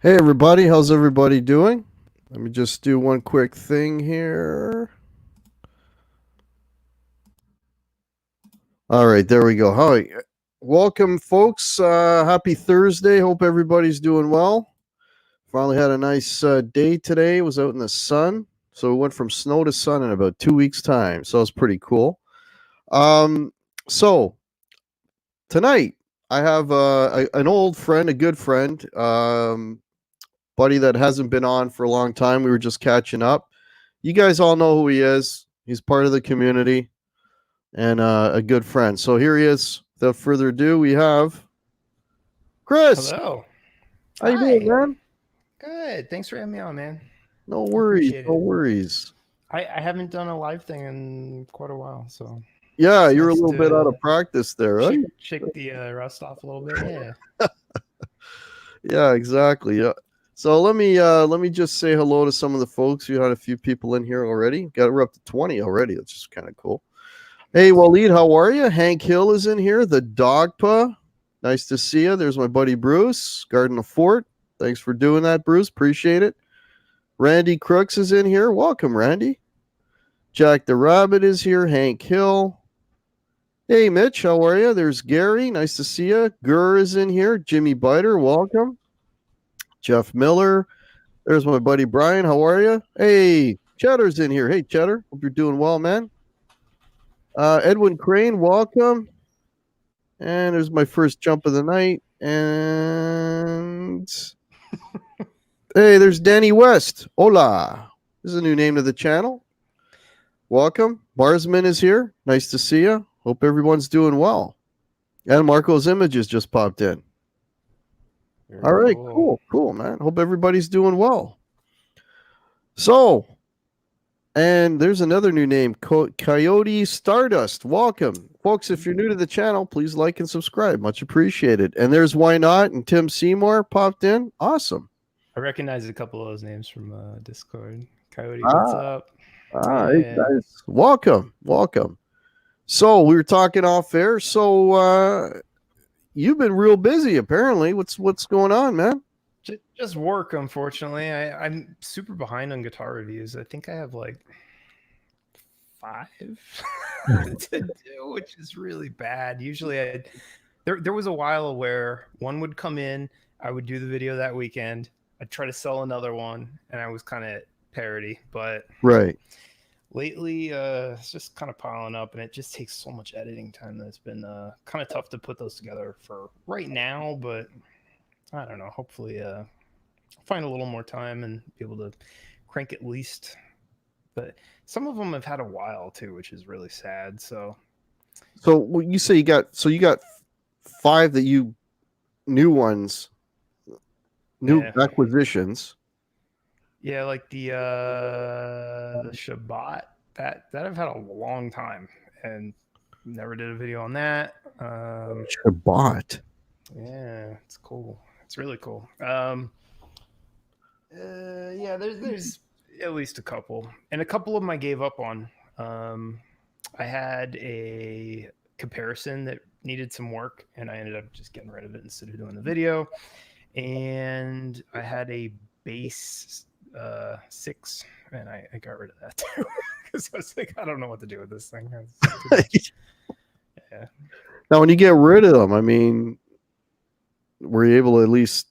Hey everybody, how's everybody doing? Let me just do one quick thing here. All right, there we go. Hi. Welcome folks. Happy Thursday. Hope everybody's doing well. Finally had a nice day today. Was out in the sun. So we went from snow to sun in about 2 weeks time. So it's pretty cool. So tonight I have an old friend, a good friend, buddy that hasn't been on for a long time. We were just catching up. You guys all know who he is. He's part of the community and a good friend. So here he is. Without further ado, we have Chris. Hello. How you doing, man? Good. Thanks for having me on, man. No worries. No worries. I haven't done a live thing in quite a while, so yeah, you're a little bit out of practice there, right? Shake the rust off a little bit. Yeah. Yeah, exactly. Yeah. So let me just say hello to some of the folks. You had a few people in here already. We're up to 20 already. That's just kind of cool. Hey, Waleed, how are you? Hank Hill is in here. The Dogpa. Nice to see you. There's my buddy Bruce, Garden of Fort. Thanks for doing that, Bruce. Appreciate it. Randy Crooks is in here. Welcome, Randy. Jack the Rabbit is here. Hank Hill. Hey, Mitch, how are you? There's Gary. Nice to see you. Gurr is in here. Jimmy Biter, welcome. Jeff Miller. There's my buddy Brian. How are you? Hey, Cheddar's in here. Hey, Cheddar. Hope you're doing well, man. Edwin Crane, welcome. And there's my first jump of the night. And hey, there's Danny West. Hola. This is a new name to the channel. Welcome. Barsman is here. Nice to see you. Hope everyone's doing well. And Marco's images just popped in. All right, cool, man. Hope everybody's doing well. So, and there's another new name, Coyote Stardust. Welcome. Folks, if you're new to the channel, please like and subscribe. Much appreciated. And there's Why Not and Tim Seymour popped in. Awesome. I recognize a couple of those names from Discord. Coyote, what's up? Hey, guys. Welcome. So we were talking off air. So you've been real busy, apparently. What's going on, man? Just work, unfortunately. I'm super behind on guitar reviews. I think I have like 5 to do, which is really bad. Usually there was a while where one would come in, I would do the video that weekend, I'd try to sell another one, and I was kind of parody. But right. Lately, it's just kind of piling up, and it just takes so much editing time that it's been kind of tough to put those together for right now. But I don't know. Hopefully, find a little more time and be able to crank at least. But some of them have had a while too, which is really sad. So you say you got 5 that you new ones, acquisitions. Yeah, like the Shabbat that I've had a long time and never did a video on that. Shabbat. Yeah, it's cool. It's really cool. Yeah, there's at least a couple, and a couple of them I gave up on. I had a comparison that needed some work, and I ended up just getting rid of it instead of doing the video. And I had a bass 6, and I got rid of that too because I was like, I don't know what to do with this thing. Yeah. Now, when you get rid of them, I mean, were you able to at least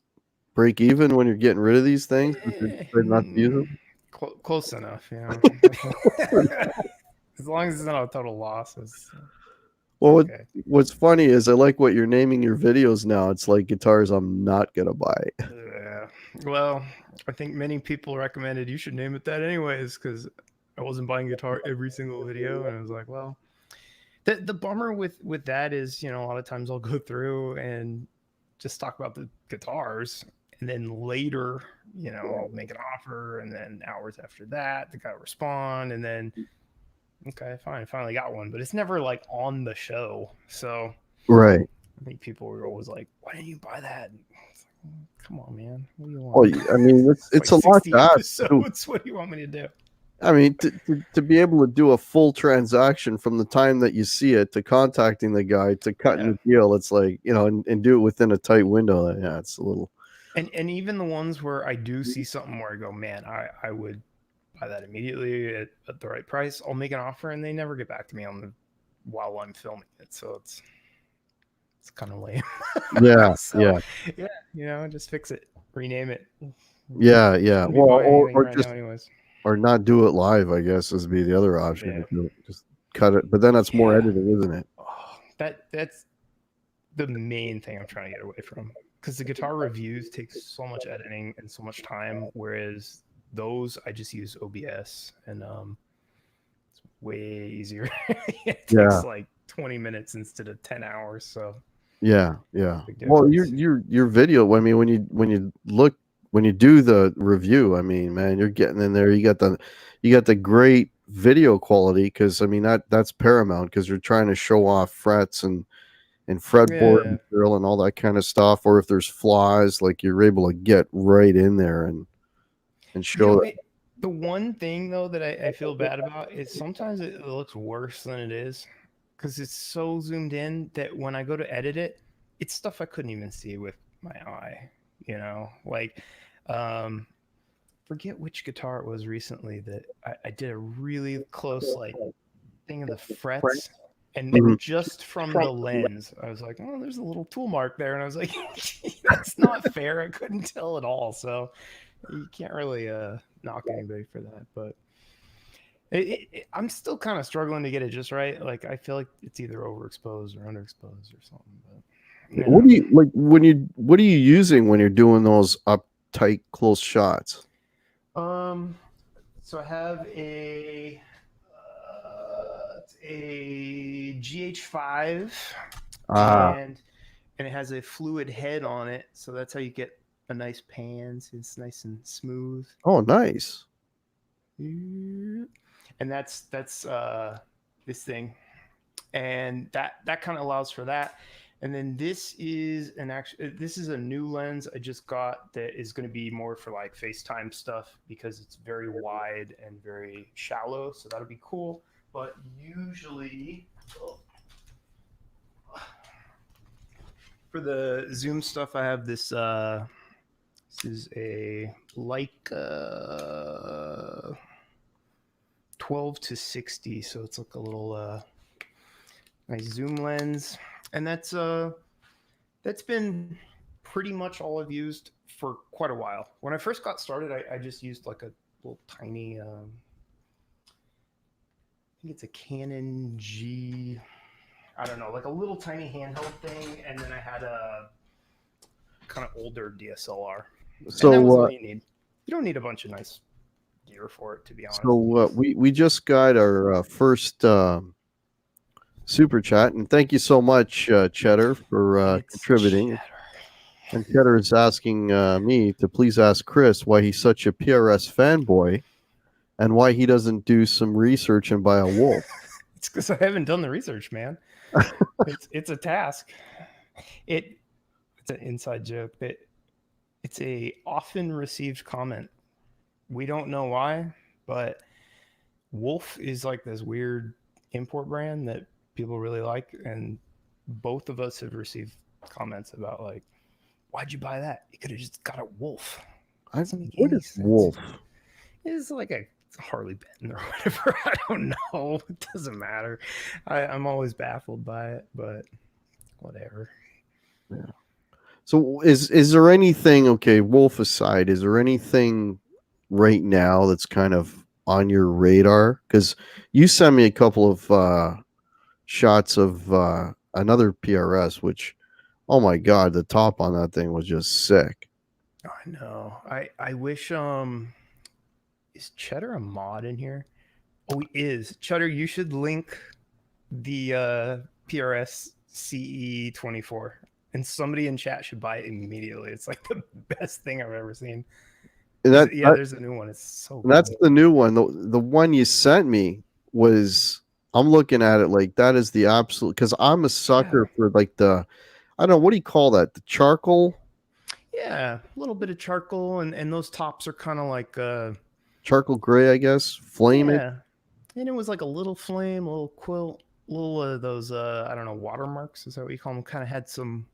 break even when you're getting rid of these things? Not to use them? Close enough, yeah. As long as it's not a total loss. Well, okay. What's funny is I like what you're naming your videos now. It's like guitars I'm not going to buy. Yeah. Well, I think many people recommended you should name it that anyways, because I wasn't buying guitar every single video. And I was like, well, the bummer with that is, a lot of times I'll go through and just talk about the guitars. And then later, I'll make an offer. And then hours after that, the guy will respond. And then, okay, fine, finally got one. But it's never like on the show. So right. I think people were always like, why didn't you buy that? Come on, man. What do you want? Well, I mean, it's like a lot to ask. So what do you want me to do? I mean, to be able to do a full transaction from the time that you see it to contacting the guy to cutting the deal, it's like, and do it within a tight window. Yeah, it's a little. And even the ones where I do see something where I go, man, I would buy that immediately at the right price. I'll make an offer and they never get back to me while I'm filming it. So it's kind of lame. Yeah, So yeah, yeah, just fix it, rename it. yeah, yeah. Shouldn't be Well, buying anything or right just now, anyways. or not do it live, I guess, is be the other option. Yeah, If you just cut it, but then that's more yeah. editing, isn't it? Oh, that's the main thing I'm trying to get away from, because the guitar reviews take so much editing and so much time, whereas those I just use OBS and it's way easier. It Yeah, takes like 20 minutes instead of 10 hours, so yeah, yeah. big Well, difference. your video. I mean, when you do the review, I mean, man, you're getting in there. You got the great video quality because I mean that's paramount because you're trying to show off frets and fretboard Yeah. material and all that kind of stuff. Or if there's flaws, like you're able to get right in there and You show know, that. the one thing though that I feel bad about is sometimes it looks worse than it is, because it's so zoomed in that when I go to edit it, it's stuff I couldn't even see with my eye. Like, um, forget which guitar it was recently that I did a really close like thing of the frets. And Mhm. just from the lens, I was like, "Oh, there's a little tool mark there," and I was like, "That's not fair." I couldn't tell at all. So you can't really knock anybody for that, but I'm still kind of struggling to get it just right. Like I feel like it's either overexposed or underexposed or something. But What do you like what are you using when you're doing those uptight close shots? So I have a GH5, Ah, and it has a fluid head on it, so that's how you get a nice pan. So it's nice and smooth. oh, nice. And that's this thing, and that kind of allows for that. And then this is a new lens I just got that is going to be more for like FaceTime stuff because it's very wide and very shallow, so that'll be cool. But usually for the zoom stuff I have this is a Leica 12 to 60, so it's like a little nice zoom lens, and that's been pretty much all I've used for quite a while. When I first got started, I just used like a little tiny I think it's a Canon G, I don't know, like a little tiny handheld thing, and then I had a kind of older DSLR, and that was So all you need. You don't need a bunch of nice gear for it, to be honest. we just got our first super chat, and thank you so much, Cheddar, for It's contributing. cheddar. And Cheddar is asking me to please ask Chris why he's such a PRS fanboy and why he doesn't do some research and buy a Wolf. It's because I haven't done the research, man. It's a task. It's an inside joke that it's a often received comment. We don't know why, but Wolf is like this weird import brand that people really like, and both of us have received comments about like, why'd you buy that? You could have just got a Wolf. It doesn't make What any is sense. Wolf? It's like a Harley Benton or whatever. I don't know. It doesn't matter. I'm always baffled by it, but whatever. Yeah. So is there anything, okay, Wolf aside, is there anything right now that's kind of on your radar? Because you sent me a couple of shots of another PRS, which, oh my God, the top on that thing was just sick. I know. I wish is Cheddar a mod in here? Oh, he is. Cheddar, you should link the PRS CE24, and somebody in chat should buy it immediately. It's like the best thing I've ever seen. And Yeah, there's a new one. It's so cool. that's the new one. The one you sent me was, I'm looking at it like that is the absolute, because I'm a sucker for like I don't know, what do you call that? The charcoal? Yeah, a little bit of charcoal, and those tops are kind of like Charcoal gray, I guess. Flame it. yeah, and it was like a little flame, a little quilt, little those I don't know, watermarks, is that what you call them? Kind of had some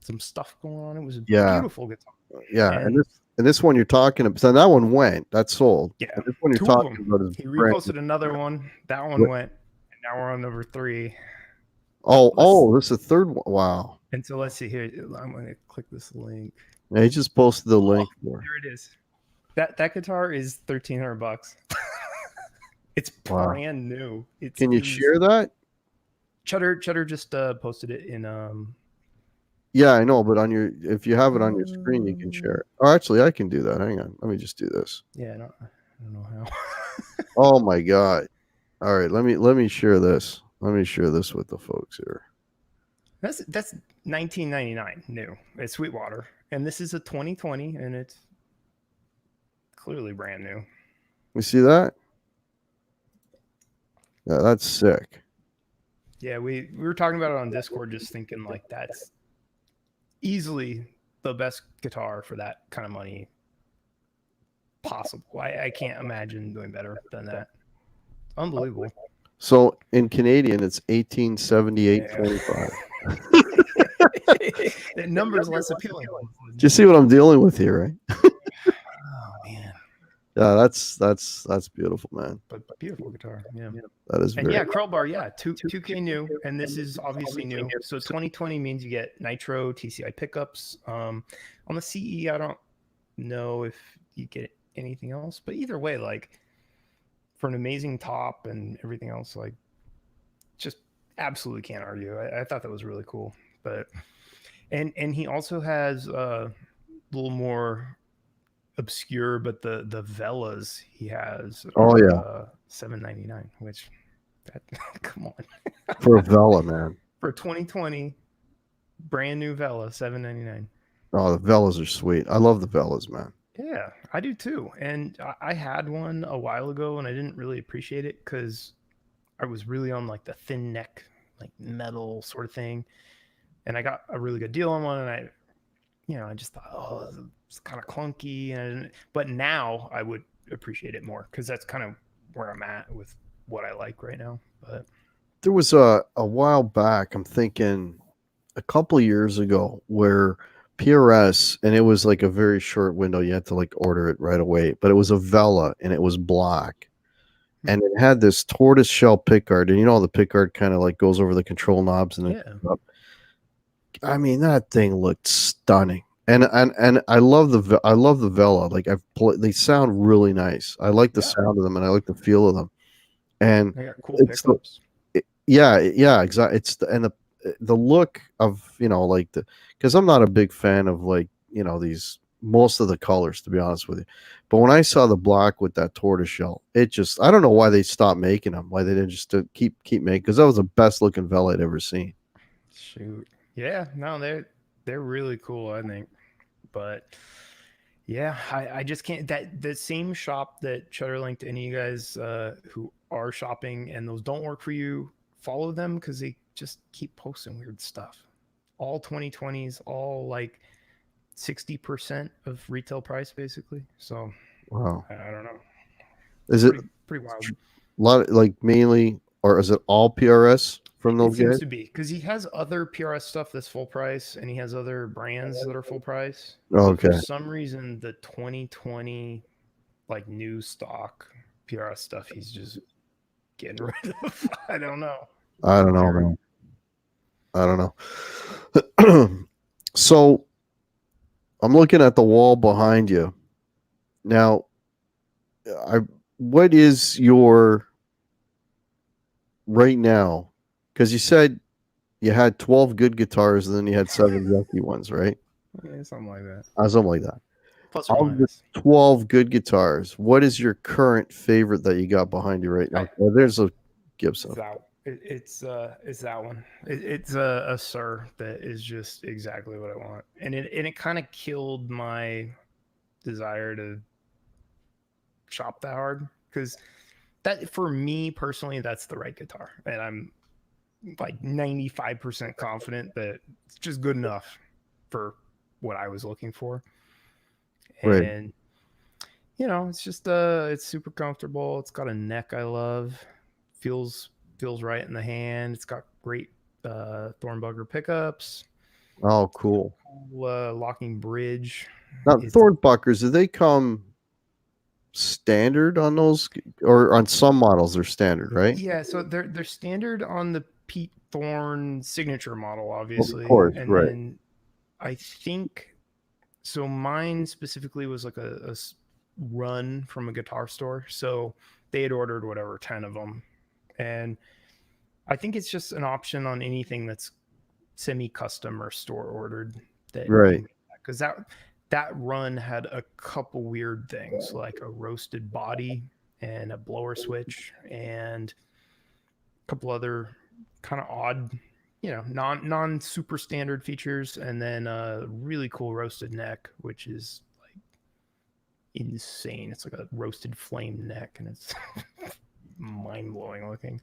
some stuff going on. It was a Yeah. beautiful guitar. Yeah. And And this one you're talking about, so that one went, that sold. yeah, And this one you're 2 of talking them. about is He brand. reposted another one. That one went, and now we're on number 3. This is the third one. Wow. And so let's see here. I'm going to click this link. Yeah, he just posted the link for. There it is. That guitar is $1,300. It's brand new. Can you share that? Cheddar just posted it in Yeah, I know, but if you have it on your screen, you can share it. Oh, actually, I can do that. Hang on, let me just do this. Yeah, I don't know how. Oh my god! All right, let me share this. Let me share this with the folks here. That's $19.99 new. It's Sweetwater, and this is a 2020, and it's clearly brand new. You see that? Yeah, that's sick. Yeah, we were talking about it on Discord, just thinking like that's easily the best guitar for that kind of money possible. I can't imagine doing better than that. Unbelievable. So in Canadian, it's 1878.25. That number is less appealing. Do you see what I'm dealing with here, right? Oh man. Yeah, that's beautiful, man. But beautiful guitar. Yeah. That is very. And yeah, Curl Bar, yeah, 2K new, and this is obviously new. So 2020 means you get Nitro TCI pickups. On the CE, I don't know if you get anything else, but either way, like for an amazing top and everything else, like just absolutely can't argue. I thought that was really cool. But and he also has a little more obscure, but the Velas he has are $7.99, which that come on. For a Vela, man. For 2020 brand new Vela, $7.99. Oh, the Velas are sweet. I love the Velas, man. Yeah, I do too. And I had one a while ago and I didn't really appreciate it because I was really on like the thin neck, like metal sort of thing. And I got a really good deal on one, and I just thought, oh, it's kind of clunky. But now I would appreciate it more because that's kind of where I'm at with what I like right now. But there was a while back, I'm thinking a couple of years ago, where PRS, and it was like a very short window. You had to like order it right away, but it was a Vela and it was black. And it had this tortoise shell pickguard, and the pickguard kind of like goes over the control knobs and up. I mean, that thing looked stunning, and I love the Vela. Like they sound really nice. I like the sound of them, and I like the feel of them. And they got cool pickups. Yeah, exactly. It's the look of like because I'm not a big fan of like these most of the colors, to be honest with you. But when I saw the black with that tortoiseshell, it just, I don't know why they stopped making them, why they didn't just keep making, because that was the best looking Vela I'd ever seen. Shoot. Yeah, no, they're really cool, I think. But yeah, I just can't, the same shop that Cheddar linked to any of you guys who are shopping and those don't work for you, follow them because they just keep posting weird stuff. All 2020s, all like 60% of retail price basically. So wow, I don't know. Is it pretty wild? A lot of, like mainly, or is it all PRS from those guys? It seems to be because he has other PRS stuff that's full price and he has other brands that are full price. Okay. For some reason, the 2020 like new stock PRS stuff he's just getting rid of. I don't know. I don't know, man. I don't know. So I'm looking at the wall behind you. Now, what is your right now? Because you said you had 12 good guitars and then you had 7 yucky ones, right? Yeah, something like that. Something like that. Plus or minus. 12 good guitars, what is your current favorite that you got behind you right now? There's a Gibson. It's that one. It's a Sir that is just exactly what I want, and it kind of killed my desire to shop that hard because that for me personally that's the right guitar, and I'm like 95% confident that it's just good enough for what I was looking for. And it's just it's super comfortable. It's got a neck I love. Feels right in the hand. It's got great Thornbugger pickups. Oh, cool. Locking bridge. Now, It's Thornbuckers, do they come standard on those, or on some models they're standard, right? yeah, so they're standard on the Pete Thorne signature model, Of obviously, course, and right. then I think so. Mine specifically was like a run from a guitar store, so they had ordered whatever 10 of them, and I think it's just an option on anything that's semi-custom or store ordered that you Right. can get that, because that run had a couple weird things like a roasted body and a blower switch and a couple other kind of odd, non super standard features, and then a really cool roasted neck, which is like insane. It's like a roasted flame neck, and it's mind blowing looking.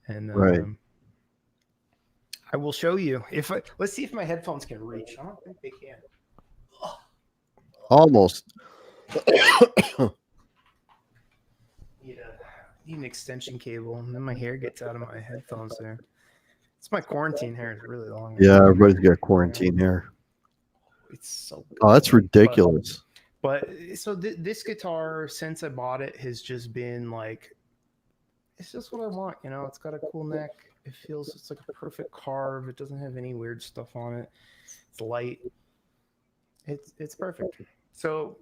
And Right. I will show you let's see if my headphones can reach. I don't think they can. Almost. Need an extension cable, and then my hair gets out of my headphones there. It's my quarantine hair. It's really long. Yeah, everybody's got quarantine here. It's so good. Oh, that's ridiculous. But so this guitar, since I bought it, has just been like, it's just what I want. It's got a cool neck. It's like a perfect carve. It doesn't have any weird stuff on it. It's light. It's perfect. So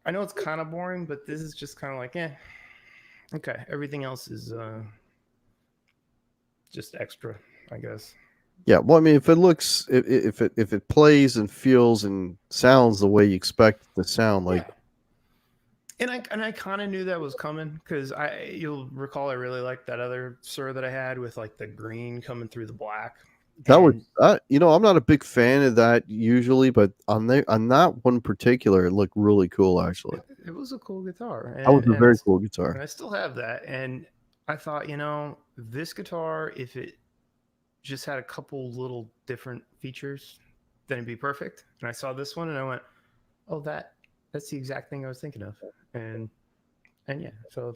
I know it's kind of boring, but this is just kind of like, okay. Everything else is just extra, I guess. Yeah, well, I mean, if it plays and feels and sounds the way you expect it to sound, like And I kind of knew that was coming, because you'll recall I really liked that other Sur that I had with like the green coming through the black. that was I'm not a big fan of that usually, but on that one particular, it looked really cool actually. It was a cool guitar. That was a very cool guitar. And I still have that. And I thought, this guitar, if it just had a couple little different features, then it'd be perfect. And I saw this one and I went, oh, that's the exact thing I was thinking of. And yeah, so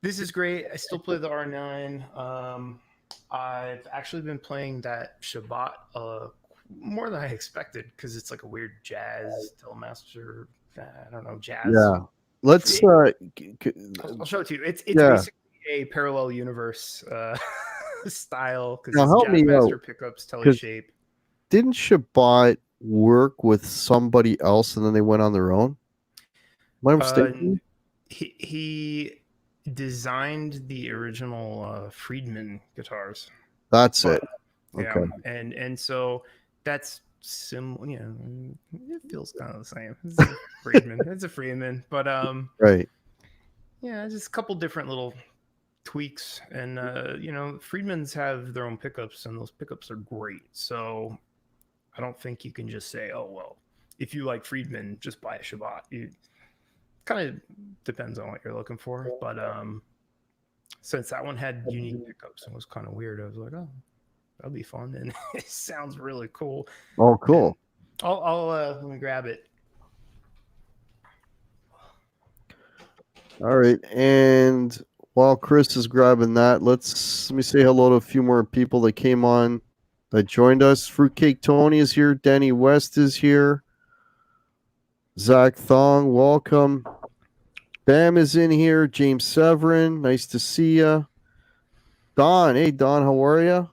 this is great. I still play the R9. I've actually been playing that Shabbat more than I expected, because it's like a weird jazz Telemaster. I don't know, jazz. Yeah, let's. I'll show it to you. It's basically a parallel universe style, because it's Jazzmaster pickups, Teleshape. Didn't Shabbat work with somebody else and then they went on their own? Am I mistaken? He designed the original Friedman guitars. That's it. Okay. Yeah, and so that's similar. It feels kind of the same. It's a Friedman. It's a Friedman, but right. Yeah, just a couple different little tweaks, and Friedmans have their own pickups, and those pickups are great. So I don't think you can just say, oh well, if you like Friedman, just buy a Shabbat. You kind of depends on what you're looking for, but since that one had unique pickups and was kind of weird, I was like, oh, that'll be fun, and it sounds really cool. Oh, cool. And I'll let me grab it. All right, and while Chris is grabbing that, let me say hello to a few more people that came on, that joined us. Fruitcake Tony is here. Danny West is here. Zach Thong, welcome. Bam is in here. James Severin, nice to see you. Don, hey Don, how are you?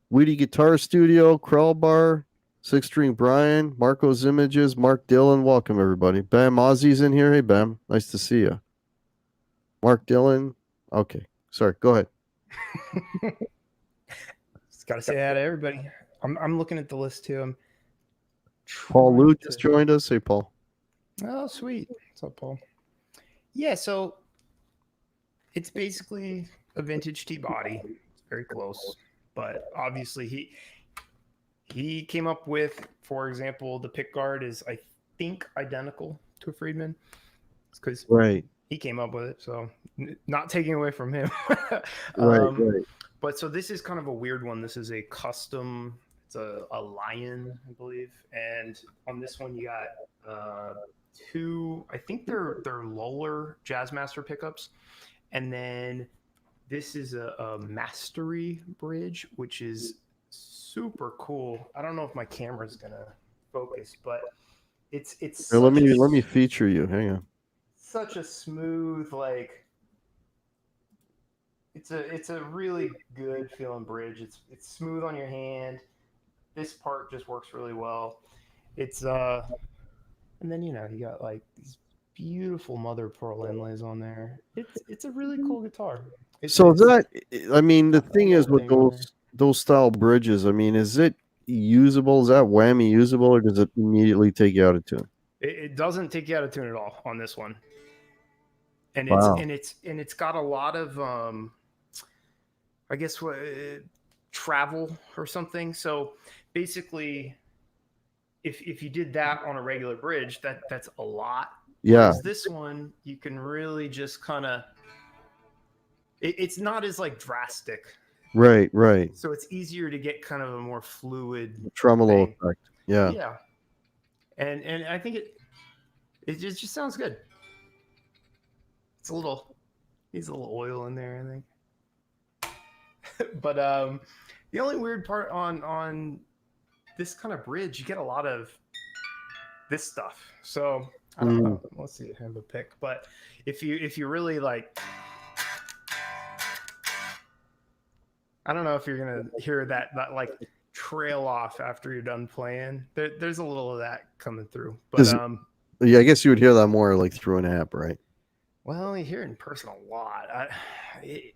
Weedy Guitar Studio, Krell Bar, Six String Brian, Marco's Images, Mark Dillon, welcome everybody. Bam Ozzy's in here. Hey Bam, nice to see you. Mark Dillon, okay, sorry, go ahead. Just gotta say hi to everybody. I'm looking at the list too. Paul Lou just joined us. Hey Paul. Oh sweet. What's up, Paul? Yeah, so it's basically a vintage T-body. It's very close, but obviously he came up with, for example, the pick guard is, I think, identical to a Friedman. It's because he came up with it, so not taking away from him. Right. But so this is kind of a weird one. This is a custom. It's a Lion, I believe, and on this one you got two. I think they're Loller Jazzmaster pickups, and then this is a Mastery bridge, which is super cool. I don't know if my camera's gonna focus, but it's Here, let such a me feature you. Hang on. such a smooth, like, it's a really good feeling bridge. It's smooth on your hand. This part just works really well. It's and then you got like these beautiful mother of pearl inlays on there. It's a really cool guitar. So It's that, I mean, the got a thing little is with thing on there. those style bridges, I mean, is it usable? Is that whammy usable, or does it immediately take you out of tune? It doesn't take you out of tune at all on this one, and Wow. it's got a lot of I guess what travel or something. So basically, if you did that on a regular bridge, that's a lot. Yeah. Whereas this one, you can really just kind of it's not as like drastic, Right. Right. so it's easier to get kind of a more fluid Tremolo thing. effect. Yeah. Yeah, and I think it just sounds good. It's a little needs a little oil in there, I think. But the only weird part on this kind of bridge, you get a lot of this stuff. So I don't know. Let's see, I have a pick. But if you really like, I don't know if you're gonna hear that like trail off after you're done playing. There's a little of that coming through. But yeah, I guess you would hear that more like through an app, right? well, you hear it in person a lot. It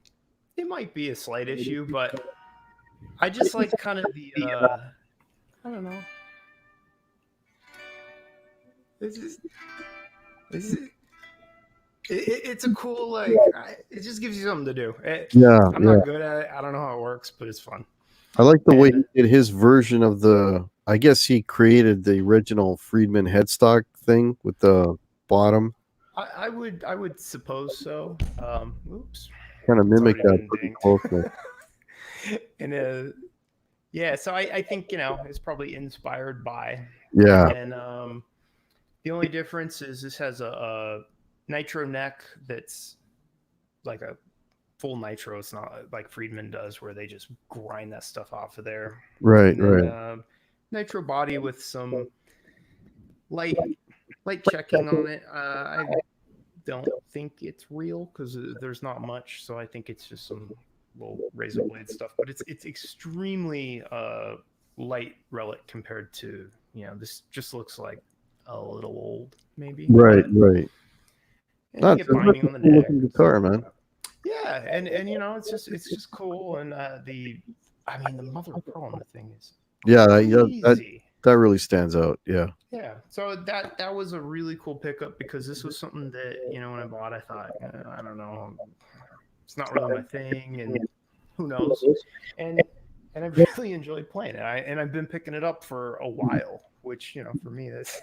might be a slight issue, but I just like kind of the I don't know. It's a cool, like, it just gives you something to do. I'm not good at it. I don't know how it works, but it's fun. I like the way he did his version of the. I guess he created the original Friedman headstock thing with the bottom. I would suppose so. Oops. Kind of mimic that pretty closely. And yeah, so I think it's probably inspired by. Yeah. And the only difference is this has a nitro neck that's like a full nitro. It's not like Friedman does, where they just grind that stuff off of there. Right. And then, Right. Nitro body with some light checking on it. I don't think it's real because there's not much, so I think it's just some little razor blade stuff. But it's extremely light relic compared to this. Just looks like a little old, maybe. Right. Right. And you get binding on the neck. Looking guitar, man. Yeah, and it's just cool. And the mother of pearl on the thing is that really stands out. Yeah. Yeah. So that was a really cool pickup because this was something that when I bought, I thought I don't know, it's not really my thing, and who knows. And I really enjoyed playing it. I've been picking it up for a while, which for me that's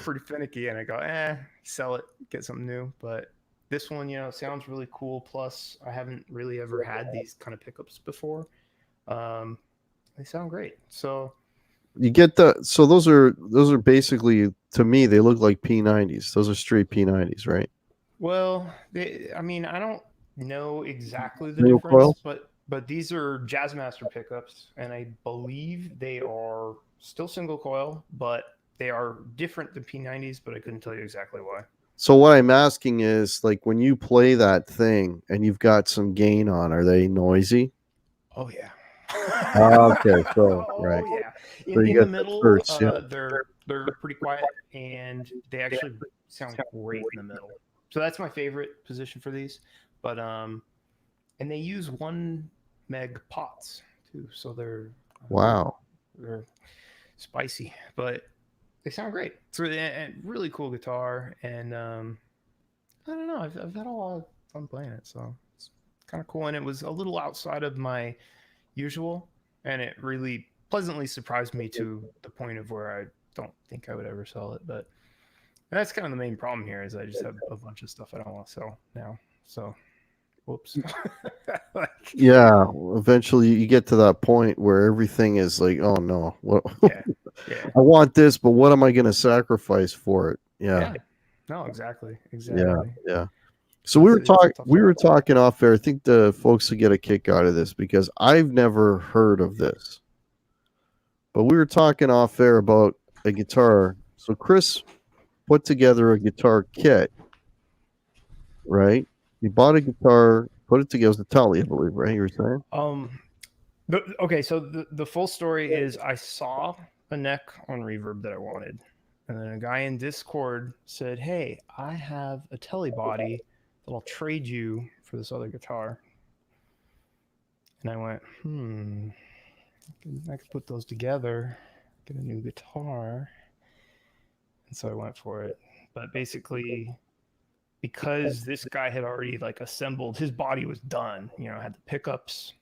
pretty finicky. And I go, sell it, get something new. But this one, sounds really cool. Plus, I haven't really ever had these kind of pickups before. They sound great. So you get so those are basically, to me, they look like P90s. Those are straight P90s, right? Well, I don't know exactly the difference, but these are Jazzmaster pickups, and I believe they are still single coil, but they are different than P90s, but I couldn't tell you exactly why. So what I'm asking is, like, when you play that thing and you've got some gain on, are they noisy? Oh yeah. Okay, so right. Oh yeah. So In the middle, they're pretty quiet, and they actually sound great in the middle. So that's my favorite position for these. But and they use 1 meg pots too, so they're they're spicy, but they sound great. It's a really cool guitar, and I don't know, I've had a lot of fun playing it, so it's kind of cool. And it was a little outside of my usual, and it really pleasantly surprised me to the point of where I don't think I would ever sell it. But that's kind of the main problem here, is I just have a bunch of stuff I don't want to sell now. So whoops. Yeah, eventually you get to that point where everything is like, oh no, what? Yeah. I want this, but what am I going to sacrifice for it? Yeah. No, exactly. Yeah. So we were talking off air. I think the folks will get a kick out of this because I've never heard of this. But we were talking off air about a guitar. So Chris put together a guitar kit, right? He bought a guitar, put it together. It was a Tele, I believe, right? You were saying? Okay, so the full story is I saw a neck on Reverb that I wanted. And then a guy in Discord said, "Hey, I have a Tele body that I'll trade you for this other guitar." And I went, I could put those together, get a new guitar. And so I went for it. But basically, because this guy had already like assembled, his body was done, had the pickups,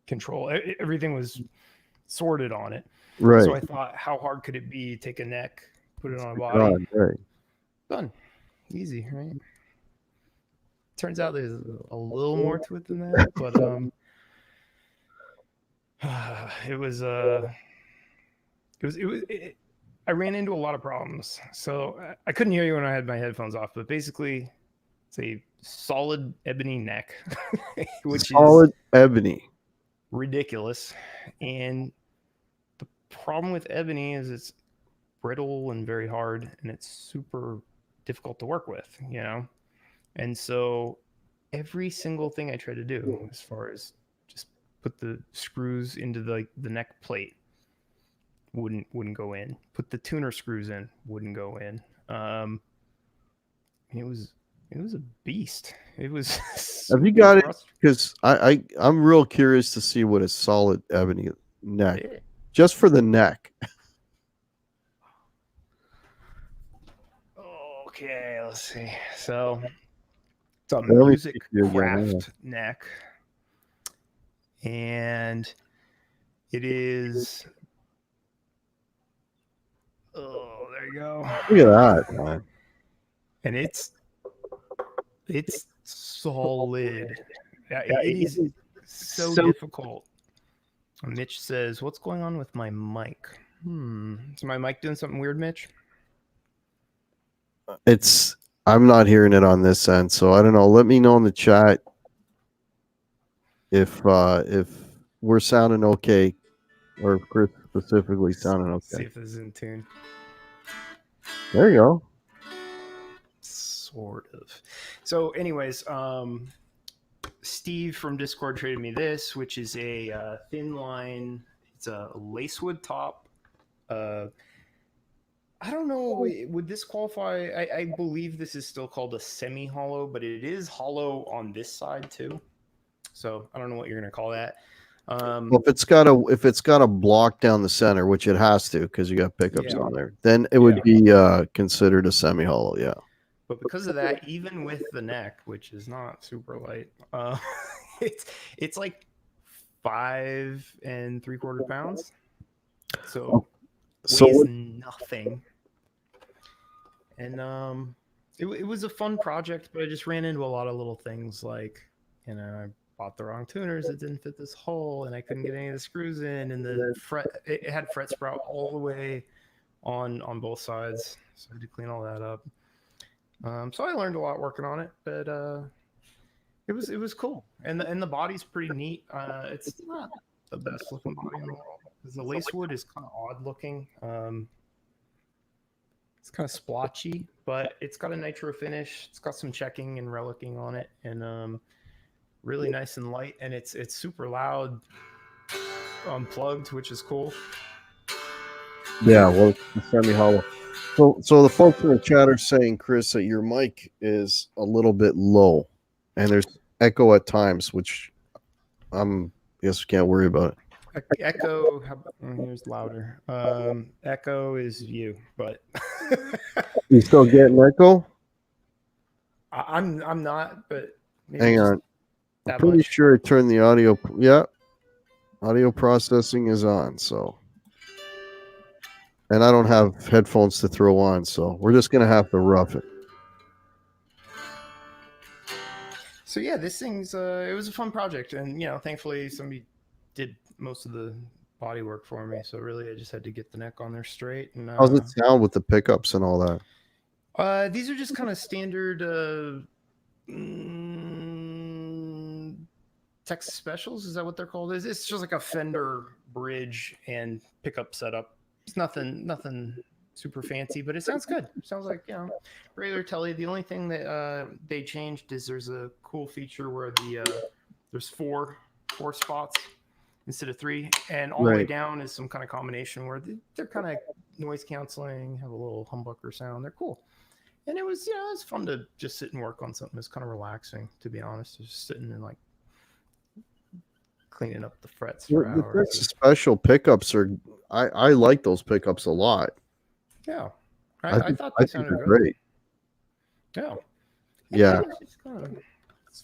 control, everything was sorted on it. Right. So I thought, how hard could it be? Take a neck, put it on a body. Right. Done. Easy, right? Turns out there's a little more to it than that, but I ran into a lot of problems. So I couldn't hear you when I had my headphones off, but basically it's a solid ebony neck, which solid ebony. Ridiculous. And the problem with ebony is it's brittle and very hard, and it's super difficult to work with, And so every single thing I tried to do, as far as just put the screws into the neck plate, wouldn't go in. Put the tuner screws in, wouldn't go in. It was a beast. It was. Have you got it? Because I'm real curious to see what a solid ebony neck, just for the neck. Okay, let's see. So it's a music craft neck, and it is. Oh, there you go. Look at that, man. And it's solid. It is so difficult. Mitch says, "What's going on with my mic? Is my mic doing something weird, Mitch?" I'm not hearing it on this end, so I don't know. Let me know in the chat if we're sounding okay, or if Chris specifically sounding okay. See if this is in tune. There you go. Sort of. So, anyways, Steve from Discord traded me this, which is a thin line. It's a lacewood top. I don't know. Would this qualify? I believe this is still called a semi-hollow, but it is hollow on this side too. So I don't know what you're going to call that. Well, if it's got a block down the center, which it has to, because you got pickups on there, then it would be considered a semi-hollow. Yeah. But because of that, even with the neck, which is not super light, it's like 5 3/4 pounds. So weighs nothing. And it was a fun project, but I just ran into a lot of little things like, I bought the wrong tuners. It didn't fit this hole, and I couldn't get any of the screws in, and the fret, it had fret sprout all the way on both sides, so I had to clean all that up. So I learned a lot working on it, but it was cool, and the body's pretty neat. It's not the best looking body in the world because the lacewood is kind of odd looking. It's kind of splotchy, but it's got a nitro finish. It's got some checking and relicking on it, and really nice and light. And it's super loud, unplugged, which is cool. Yeah, well, it's semi-hollow. So the folks in the chat are saying, Chris, that your mic is a little bit low, and there's echo at times, which I guess we can't worry about it. Echo, here's louder. Echo is you, but you still getting echo? I'm not, but hang on. I'm pretty sure I turned the audio. Yeah, audio processing is on. So, and I don't have headphones to throw on, so we're just gonna have to rough it. So yeah, this thing's it was a fun project, and thankfully somebody did most of the body work for me. So really, I just had to get the neck on there straight. And how's it sound with the pickups and all that? These are just kind of standard Texas Specials, is that what they're called? It's just like a Fender bridge and pickup setup. It's nothing super fancy, but it sounds good. It sounds like, regular Telly. The only thing that they changed is there's a cool feature where there's four spots instead of three, and all the way down is some kind of combination where they're kind of noise canceling, have a little humbucker sound. They're cool. And it was, it's fun to just sit and work on something. It's kind of relaxing, to be honest. Just sitting and like cleaning up the frets for hours. The special pickups are, I like those pickups a lot. Yeah, I thought they sounded great. Yeah. It's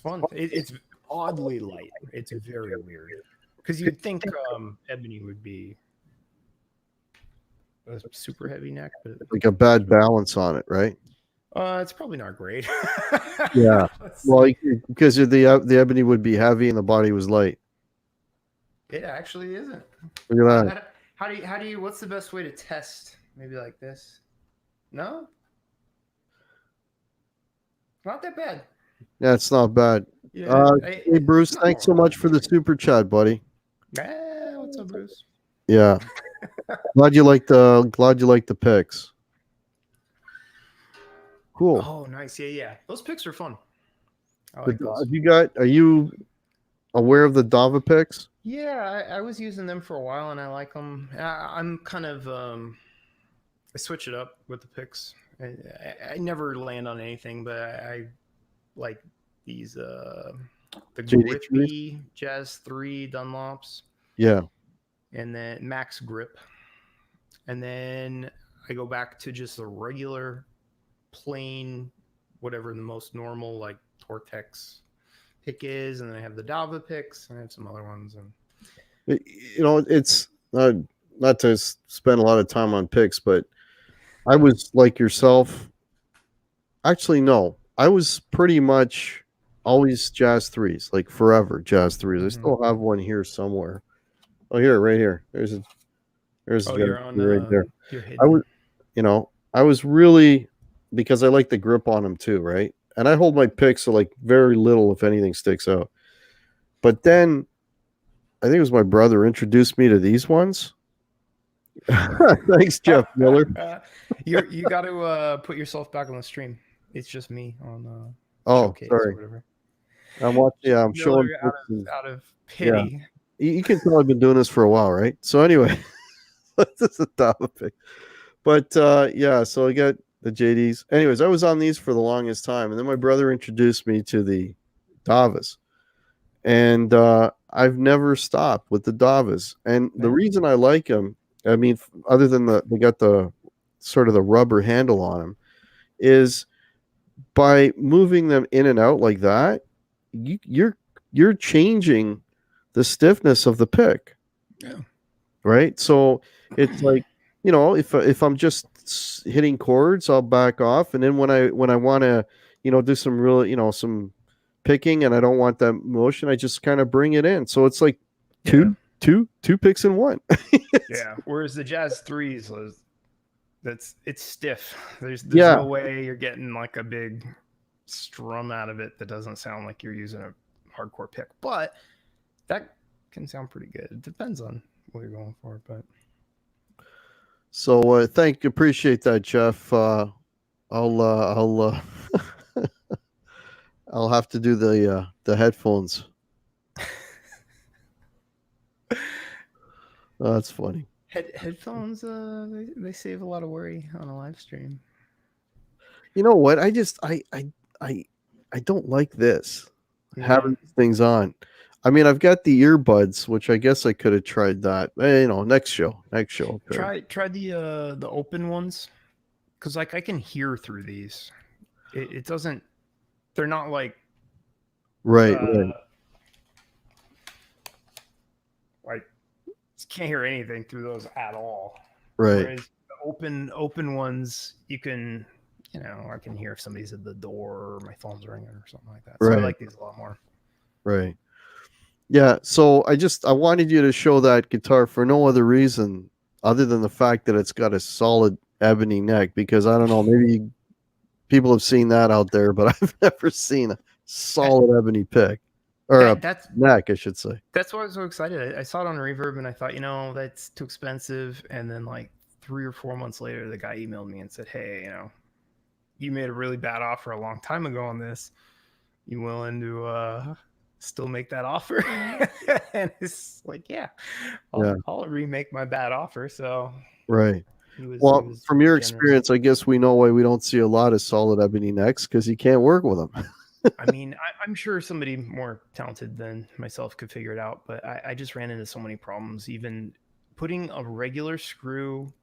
fun. It's oddly light. It's very weird because you'd think ebony would be a super heavy neck, but like a bad balance on it, right? It's probably not great. Yeah, well, because the ebony would be heavy and the body was light. It actually isn't. Look at that. How do you? What's the best way to test? Maybe like this. No, not that bad. Yeah, it's not bad. Yeah, hey Bruce, thanks so much for the super chat, buddy. What's up, Bruce? Yeah, glad you like the picks. Cool. Oh, nice. Yeah. Those picks are fun. I like those. Are you aware of the Dava picks? Yeah, I was using them for a while and I like them. I'm kind of I switch it up with the picks. I never land on anything, but I like these the grippy Jazz 3 Dunlops. Yeah. And then Max Grip. And then I go back to just a regular plain whatever the most normal like Tortex pick is, and then I have the Dava picks and I have some other ones. And it's not to spend a lot of time on picks, but I was like yourself. Actually, no, I was pretty much always Jazz 3s, like forever Jazz 3s. I still have one here somewhere. Oh, here, right here. There's you're on right there. You're I was really, because I like the grip on them too, right? And I hold my picks so like very little, if anything, sticks out. But then I think it was my brother introduced me to these ones. Thanks, Jeff Miller. You got to put yourself back on the stream. It's just me on. Sorry. Or whatever. I'm watching. Yeah, I'm showing out of pity. Yeah. You can tell I've been doing this for a while, right? So anyway, this is a topic. But so I got the JDs. Anyways, I was on these for the longest time, and then my brother introduced me to the Davas, and I've never stopped with the Davas. And the reason I like them, I mean, other than they got the sort of the rubber handle on them, is by moving them in and out like that, you're changing the stiffness of the pick. Yeah. Right. So it's like, if I'm just hitting chords, I'll back off, and then when I want to, do some real, some picking, and I don't want that motion, I just kind of bring it in. So it's like two picks in one. Yeah. Whereas the Jazz 3s it's stiff. There's no way you're getting like a big strum out of it that doesn't sound like you're using a hardcore pick, but that can sound pretty good. It depends on what you're going for, but. So appreciate that, Jeff. I'll I'll have to do the headphones. Oh, that's funny. Headphones, they save a lot of worry on a live stream. You know what? I don't like this having things on. I mean, I've got the earbuds, which I guess I could have tried that. Next show. Okay. Try the open ones, because like I can hear through these. It doesn't. They're not like. Right. Like, can't hear anything through those at all. Right. Whereas the open ones, you can. I can hear if somebody's at the door or my phone's ringing or something like that. So I like these a lot more. Right. Yeah. So I wanted you to show that guitar for no other reason other than the fact that it's got a solid ebony neck, because I don't know, maybe people have seen that out there, but I've never seen solid ebony pick, or a That's neck, I should say. that's why I was so excited. I saw it on Reverb and I thought, that's too expensive. And then like 3 or 4 months later, the guy emailed me and said, "Hey, you made a really bad offer a long time ago on this. You willing to still make that offer?" And it's like, yeah, I'll remake my bad offer. So Right. he was From your generous. experience, I guess we know why we don't see a lot of solid ebony necks, because you can't work with them. I mean, I'm sure somebody more talented than myself could figure it out, but I just ran into so many problems. Even putting a regular screw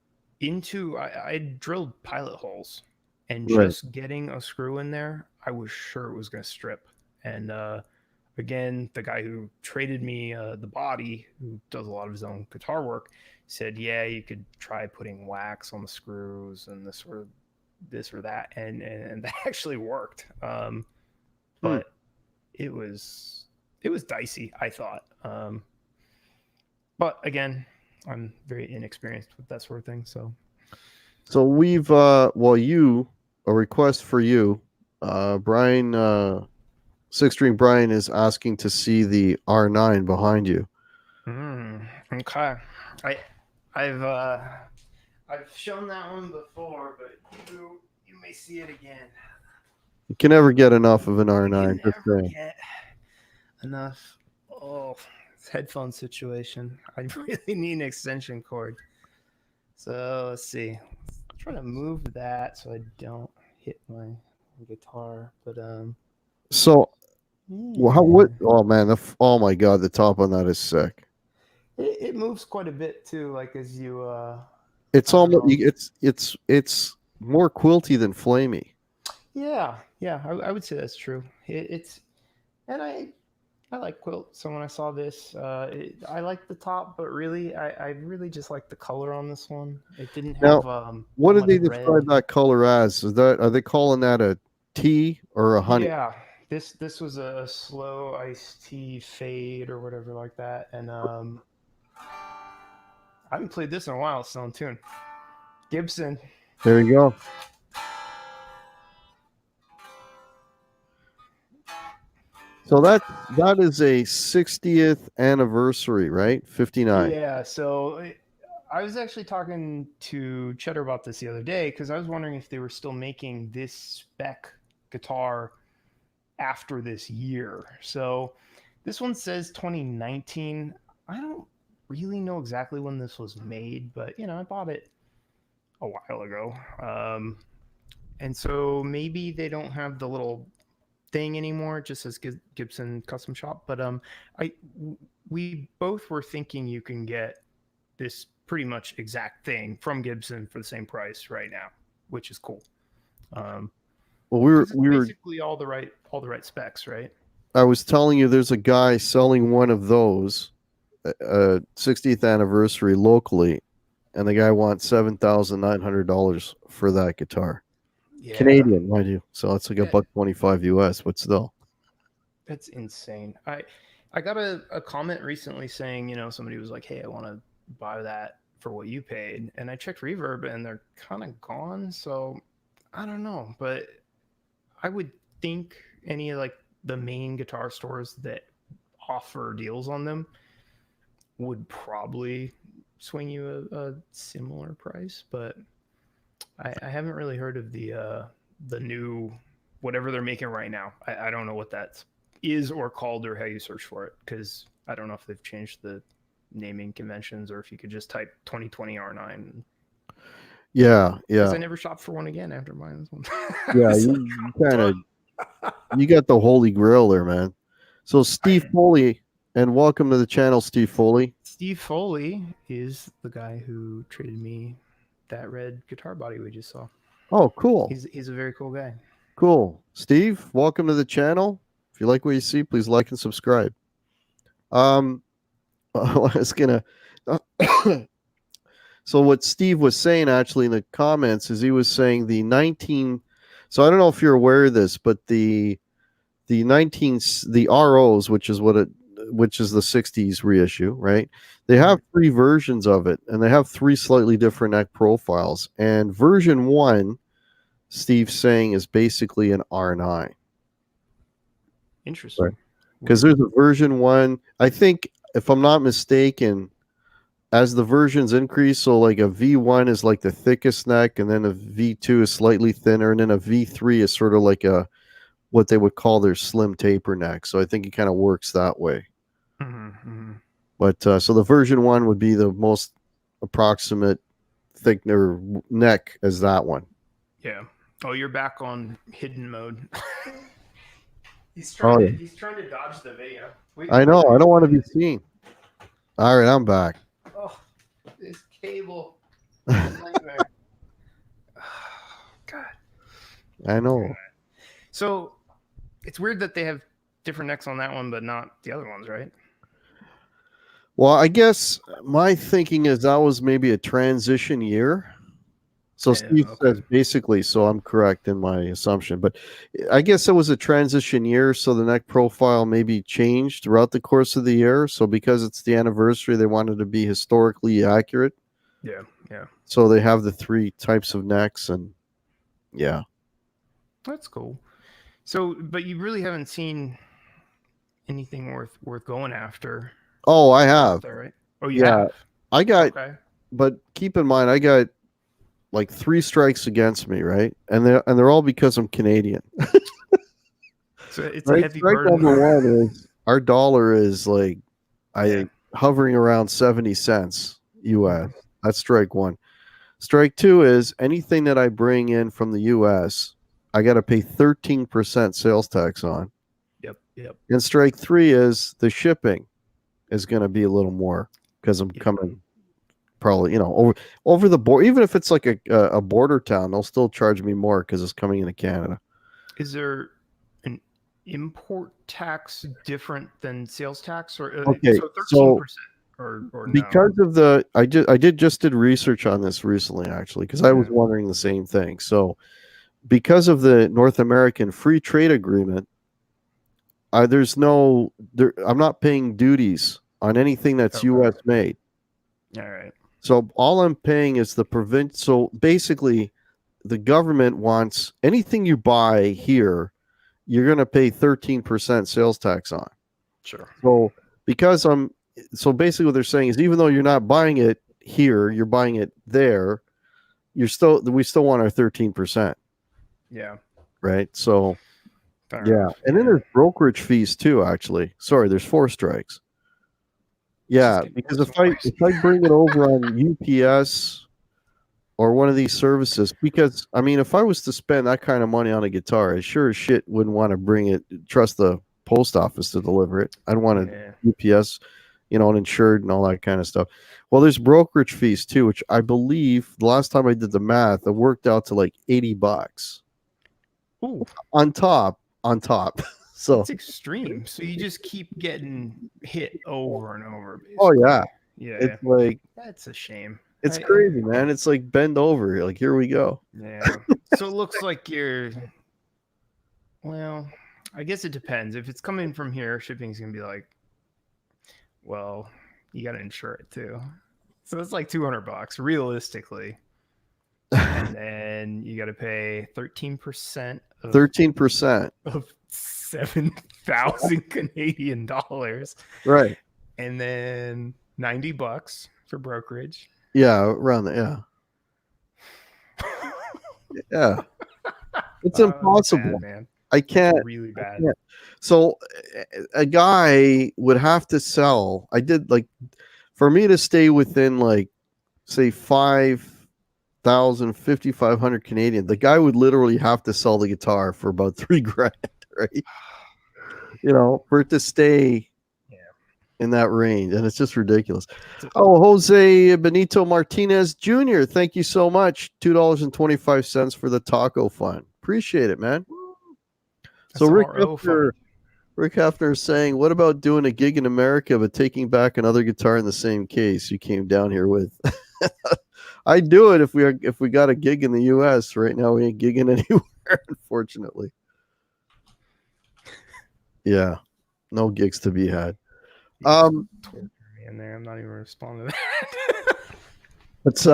into, I drilled pilot holes, and Right. just getting a screw in there, I was sure it was going to strip. And again, the guy who traded me the body, who does a lot of his own guitar work, said, "Yeah, you could try putting wax on the screws and this or that," and that actually worked. But it was dicey, I thought. But again, I'm very inexperienced with that sort of thing. So we've a request for you, Brian. Six String Brian is asking to see the R9 behind you. Okay, I've shown that one before, but you may see it again. You can never get enough of an R9. You can never get enough. Oh, this headphone situation. I really need an extension cord. So let's see. I'm trying to move that so I don't hit my guitar. But So yeah. what? Oh man, oh my god, the top on that is sick. It moves quite a bit too. Like as you. It's almost it's more quilty than flamey. Yeah, I would say that's true. It's and I like quilt. So when I saw this, I like the top, but really, I really just like the color on this one. It didn't have what that did they much describe red. that color as? Are they calling that a tea or a honey? Yeah, this was a slow iced tea fade or whatever like that, and I haven't played this in a while. It's still in tune. Gibson. There you go. So that is a 60th anniversary, right? 59. Yeah, so I was actually talking to Cheddar about this the other day because I was wondering if they were still making this spec guitar after this year. So this one says 2019. I don't really know exactly when this was made, but I bought it a while ago. And so maybe they don't have the little thing anymore. It just says Gibson Custom Shop. But we both were thinking you can get this pretty much exact thing from Gibson for the same price right now, which is cool. Well, we were basically all the right specs, right? I was telling you, there's a guy selling one of those, 60th anniversary locally, and the guy wants $7,900 for that guitar. Yeah. Canadian, mind you. So it's like $1.25 US, but still. That's insane. I got a comment recently saying, somebody was like, "Hey, I want to buy that for what you paid," and I checked Reverb and they're kind of gone. So I don't know, but I would think any of like the main guitar stores that offer deals on them would probably swing you a similar price, but I haven't really heard of the new whatever they're making right now. I don't know what that is or called or how you search for it, because I don't know if they've changed the naming conventions or if you could just type 2020 R9. Yeah. Because I never shopped for one again after buying this one. Yeah, you got the holy grail there, man. So Steve Foley, and welcome to the channel, Steve Foley. Steve Foley is the guy who traded me that red guitar body we just saw. Oh, cool. He's a very cool guy. Cool. Steve, welcome to the channel. If you like what you see, please like and subscribe. I was gonna so what Steve was saying actually in the comments is he was saying so I don't know if you're aware of this, but the ROs, which is the 60s reissue, right? They have 3 versions of it, and they have 3 slightly different neck profiles. And version 1, Steve's saying, is basically an R9. Interesting. Because there's a version 1. I think, if I'm not mistaken, as the versions increase, so like a V1 is like the thickest neck, and then a V2 is slightly thinner, and then a V3 is sort of like a what they would call their slim taper neck. So I think it kind of works that way. But so the version 1 would be the most approximate thicker neck as that one. Yeah. Oh, you're back on hidden mode. He's trying to dodge the video. I know. I don't want to be seen. All right, I'm back. Oh, this cable. Nightmare. God. I know. So it's weird that they have different necks on that one, but not the other ones, right? Well, I guess my thinking is that was maybe a transition year. So Steve says basically, so I'm correct in my assumption, but I guess it was a transition year, so the neck profile maybe changed throughout the course of the year. So because it's the anniversary, they wanted to be historically accurate. Yeah, yeah. So they have the 3 types of necks, and yeah. That's cool. So, but you really haven't seen anything worth going after. Oh, I have. There, right? Oh, you have? I got, but keep in mind, I got like 3 strikes against me, right? And they're all because I'm Canadian. So it's a heavy burden. Number 1 is our dollar is like hovering around 70 cents US. That's strike 1. Strike 2 is anything that I bring in from the US, I got to pay 13% sales tax on. Yep. And strike 3 is the shipping is going to be a little more because I'm coming probably, over the border. Even if it's like a border town, they'll still charge me more because it's coming into Canada. Is there an import tax different than sales tax, or okay? So 13%, or no? Because of the, I did research on this recently actually because I was wondering the same thing. So because of the North American Free Trade Agreement, I'm not paying duties on anything that's U.S. made. All right. So all I'm paying is the province. So basically, the government wants anything you buy here, you're going to pay 13% sales tax on. Sure. So so basically what they're saying is even though you're not buying it here, you're buying it there, we still want our 13%. Yeah. Right. So and then there's brokerage fees too. Actually, sorry, there's 4 strikes. Yeah, because if I bring it over on UPS or one of these services, because I mean, if I was to spend that kind of money on a guitar, I sure as shit wouldn't want to trust the post office to deliver it. I'd want UPS, and insured and all that kind of stuff. Well, there's brokerage fees too, which I believe the last time I did the math, it worked out to like $80. Ooh. On top. So it's extreme. So you just keep getting hit over and over. Basically. Oh yeah. It's like that's a shame. It's crazy, man. It's like bend over. Like here we go. Yeah. So it looks like well, I guess it depends. If it's coming from here, shipping's gonna be like, well, you gotta insure it too. So it's like $200 realistically. And then you got to pay 13%. 13% of 7,000 Canadian dollars. Right. And then $90 for brokerage. Yeah, around that. Yeah. Yeah. It's impossible. Bad, man. I can't. It's really bad. So a guy would have to sell. For me to stay within like, say 5,500 Canadian, the guy would literally have to sell the guitar for about $3,000, right? For it to stay in that range, and it's just ridiculous. Oh, Jose Benito Martinez Jr., thank you so much. $2.25 for the taco fund. Appreciate it, man. So Rick Hefner is saying, what about doing a gig in America but taking back another guitar in the same case you came down here with? I'd do it if we got a gig in the US. Right now we ain't gigging anywhere, unfortunately. Yeah. No gigs to be had. In there, I'm not even responding to that. What's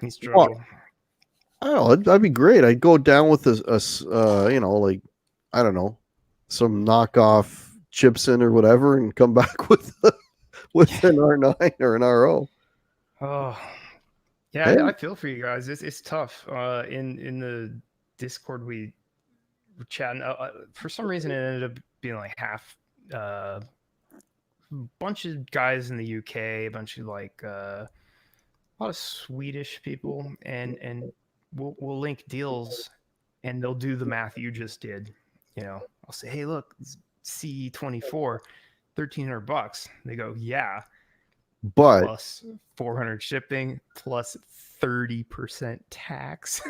He's trouble. I don't know. That'd be great. I'd go down with I don't know, some knockoff Gibson or whatever and come back with with an R9 or an RO. Oh, yeah, Hey. I feel for you guys. It's tough. In the Discord we were chatting. For some reason, it ended up being like half. Bunch of guys in the UK, a bunch of like a lot of Swedish people, and we'll link deals, and they'll do the math you just did. You know, I'll say, hey, look, C24, $1,300. They go, yeah, But plus 400 shipping, plus 30% tax,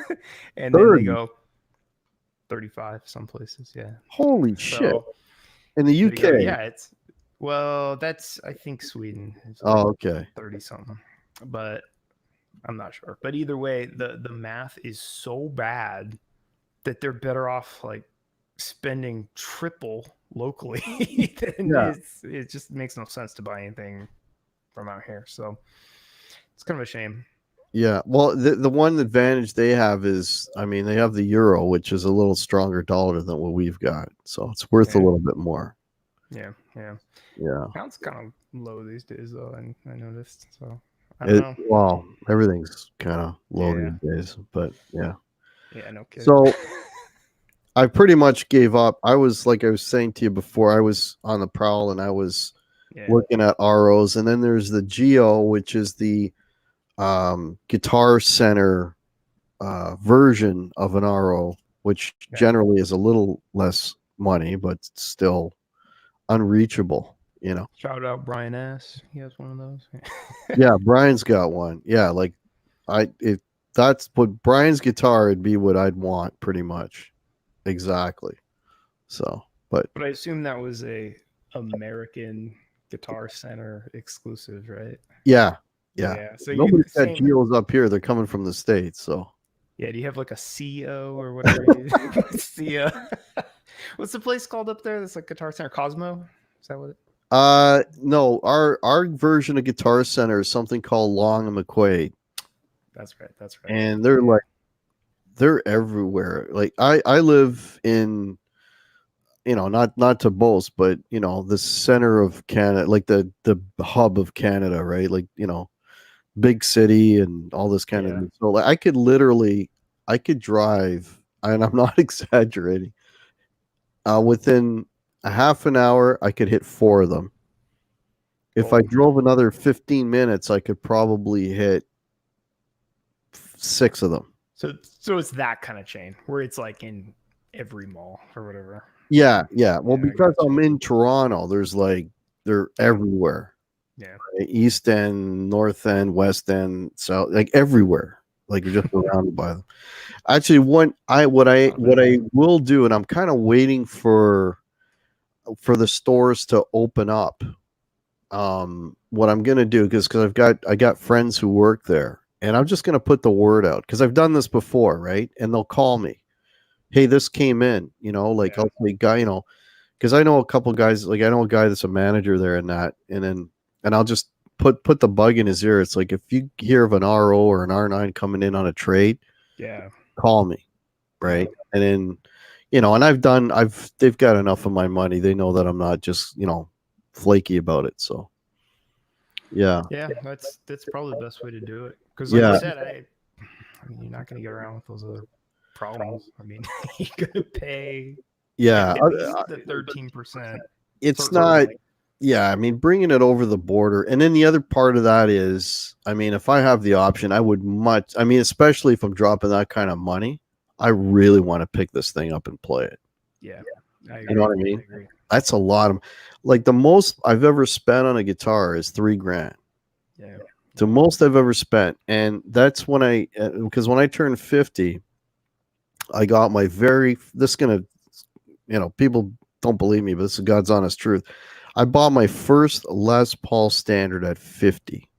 and 30. then they go 35 some places. Yeah. Holy shit! In the UK, go, yeah, it's well, that's I think Sweden. Oh, okay. 30 something, but I'm not sure. But either way, the math is so bad that they're better off like spending triple locally than it just makes no sense to buy anything from out here. So it's kind of a shame. Yeah. Well, the one advantage they have is, I mean, they have the euro, which is a little stronger dollar than what we've got, so it's worth a little bit more. Yeah. Pound's kind of low these days, though, and I noticed. So I don't know. Well, everything's kind of low these days, but yeah. Yeah, no kidding. So I pretty much gave up. I was, like I was saying to you before, I was on the prowl and I was looking at ROs, and then there's the Geo, which is the Guitar Center version of an RO, which generally is a little less money, but still unreachable, you know. Shout out Brian S. He has one of those. Yeah, Brian's got one. Yeah, like that's what Brian's guitar would be what I'd want pretty much. Exactly. So, but I assume that was a American Guitar Center exclusive, right? Yeah. So nobody's got Geos up here. They're coming from the States. So yeah, do you have like a CO or whatever? CO. What's the place called up there? That's like Guitar Center Cosmo. Is that what it? No, our version of Guitar Center is something called Long and McQuaid. That's right. And they're everywhere. Like I live in, you know, not to boast, but you know, the center of Canada, like the hub of Canada, right? Like, you know, big city and all this kind of. So like, I could drive, and I'm not exaggerating. Within a half an hour, I could hit 4 of them. If I drove another 15 minutes, I could probably hit 6 of them. So it's that kind of chain where it's like in every mall or whatever. Yeah. Well, because I'm in Toronto, they're everywhere. Yeah. Right? East End, North End, West End, South, like everywhere. Like you're just surrounded by them. Actually, what I will do, and I'm kind of waiting for the stores to open up. What I'm gonna do, because I got friends who work there, and I'm just gonna put the word out because I've done this before, right? And they'll call me, hey, this came in, you know, like I'll say, guy, you know, because I know a couple guys, like I know a guy that's a manager there and that, and I'll just put the bug in his ear. It's like, if you hear of an RO or an R9 coming in on a trade, call me, right? And then, you know, and they've got enough of my money. They know that I'm not just, you know, flaky about it. So yeah, that's probably the best way to do it, because like you said, I mean, you're not going to get around with those other problems. I mean, you're going to pay at least the 13%. It's not, I mean, bringing it over the border. And then the other part of that is, I mean, if I have the option, I would especially if I'm dropping that kind of money, I really want to pick this thing up and play it. Yeah. You know what I mean? That's a lot of, like, the most I've ever spent on a guitar is $3,000. Yeah. The most I've ever spent. And that's when because when I turned 50, I got my people don't believe me, but this is God's honest truth. I bought my first Les Paul Standard at 50.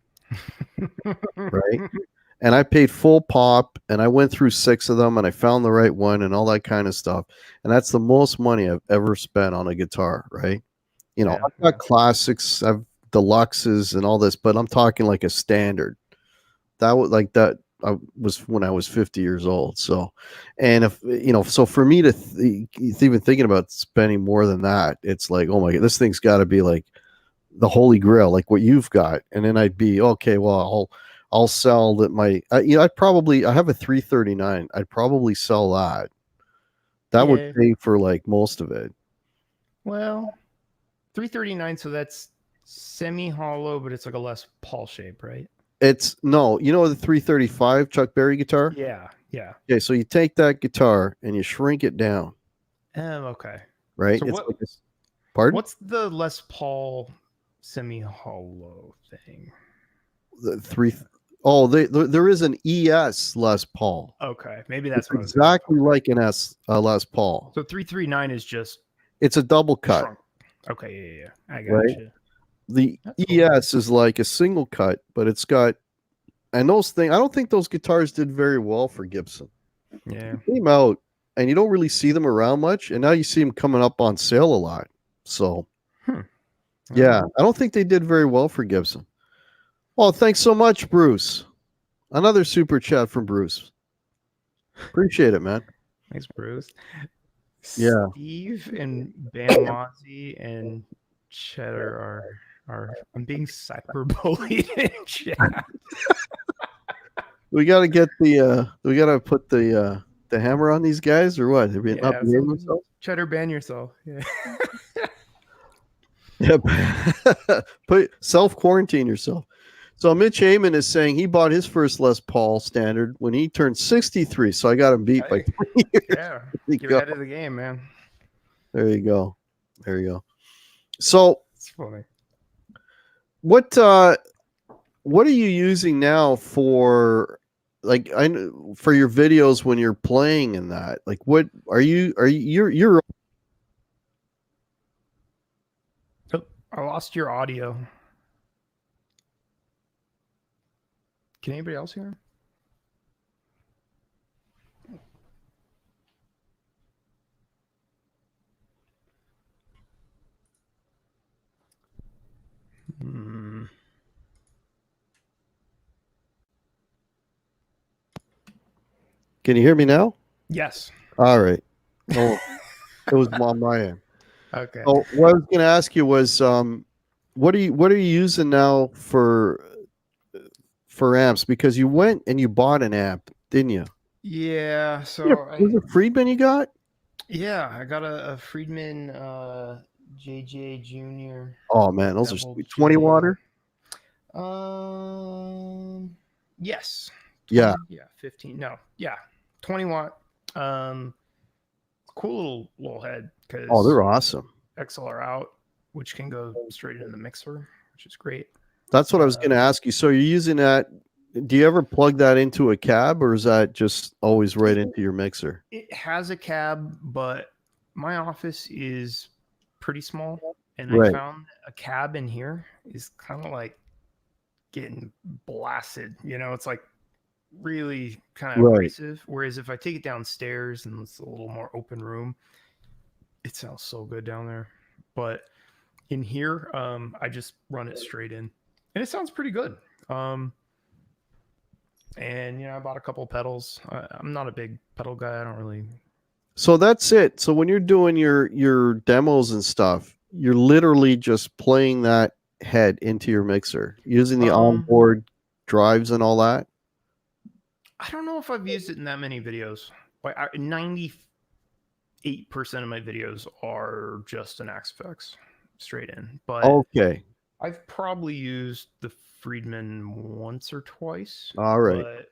Right? And I paid full pop, and I went through 6 of them, and I found the right one and all that kind of stuff. And that's the most money I've ever spent on a guitar, right? You know, I've got classics, I've deluxes and all this, but I'm talking like a standard. That was like that. was when I was 50 years old. So, and if so for me to even thinking about spending more than that, it's like, oh my god, this thing's got to be like the holy grail, like what you've got. And then I'd be okay. Well, I'll sell that I have a 339. I'd probably sell that. That would pay for like most of it. Well, 339. So that's semi-hollow, but it's like a Les Paul shape, right? It's no, the 335 Chuck Berry guitar? Yeah. Okay, so you take that guitar and you shrink it down. Okay. Right? So pardon? What's the Les Paul semi-hollow thing? There is an ES Les Paul. Okay, maybe that's what exactly like an S Les Paul. So 339 is just it's a double cut. Shrunk. Okay, yeah, I got you. The ES is like a single cut, but it's got, and those things, I don't think those guitars did very well for Gibson. Yeah, they came out, and you don't really see them around much, and now you see them coming up on sale a lot. So, yeah, I don't think they did very well for Gibson. Well, thanks so much, Bruce. Another super chat from Bruce. Appreciate it, man. Thanks, Bruce. Yeah. Steve and Bam Mozzie and Cheddar are I'm being cyberbullied in chat. We got to get we got to put the hammer on these guys, or what? They're not behaving themselves? Cheddar, ban yourself. Yeah. Yep. Self quarantine yourself. So Mitch Heyman is saying he bought his first Les Paul Standard when he turned 63. So I got him beat by 20 years. Yeah, get ahead of the game, man. There you go. So it's funny. What are you using now for, like, for your videos when you're playing in that? Like, what are you're I lost your audio. Can anybody else hear him? Can you hear me now? Yes. All right. Oh, it was on my end. Okay. Oh, what I was going to ask you was, what are you using now for amps? Because you went and you bought an amp, didn't you? Yeah. So was it Friedman you got? Yeah, I got a Friedman JJ Junior. Oh man, those are sweet. 20 water. Yes. 20, yeah. 15. No. Yeah. 20 watt. Cool little head. Oh, they're awesome. XLR out, which can go straight into the mixer, which is great. That's what I was going to ask you. So you're using that. Do you ever plug that into a cab, or is that just always right into your mixer? It has a cab, but my office is pretty small, and I found a cab in here is kind of like getting blasted. It's like really kind of abrasive. Whereas if I take it downstairs and it's a little more open room, it sounds so good down there. But in here, I just run it straight in, and it sounds pretty good. And I bought a couple pedals. I'm not a big pedal guy. I don't really. So that's it. So when you're doing your demos and stuff, you're literally just playing that head into your mixer using the onboard drives and all that. I don't know if I've used it in that many videos. Like 98% of my videos are just an Axe-Fx straight in. But okay, I've probably used the Friedman once or twice. All right. But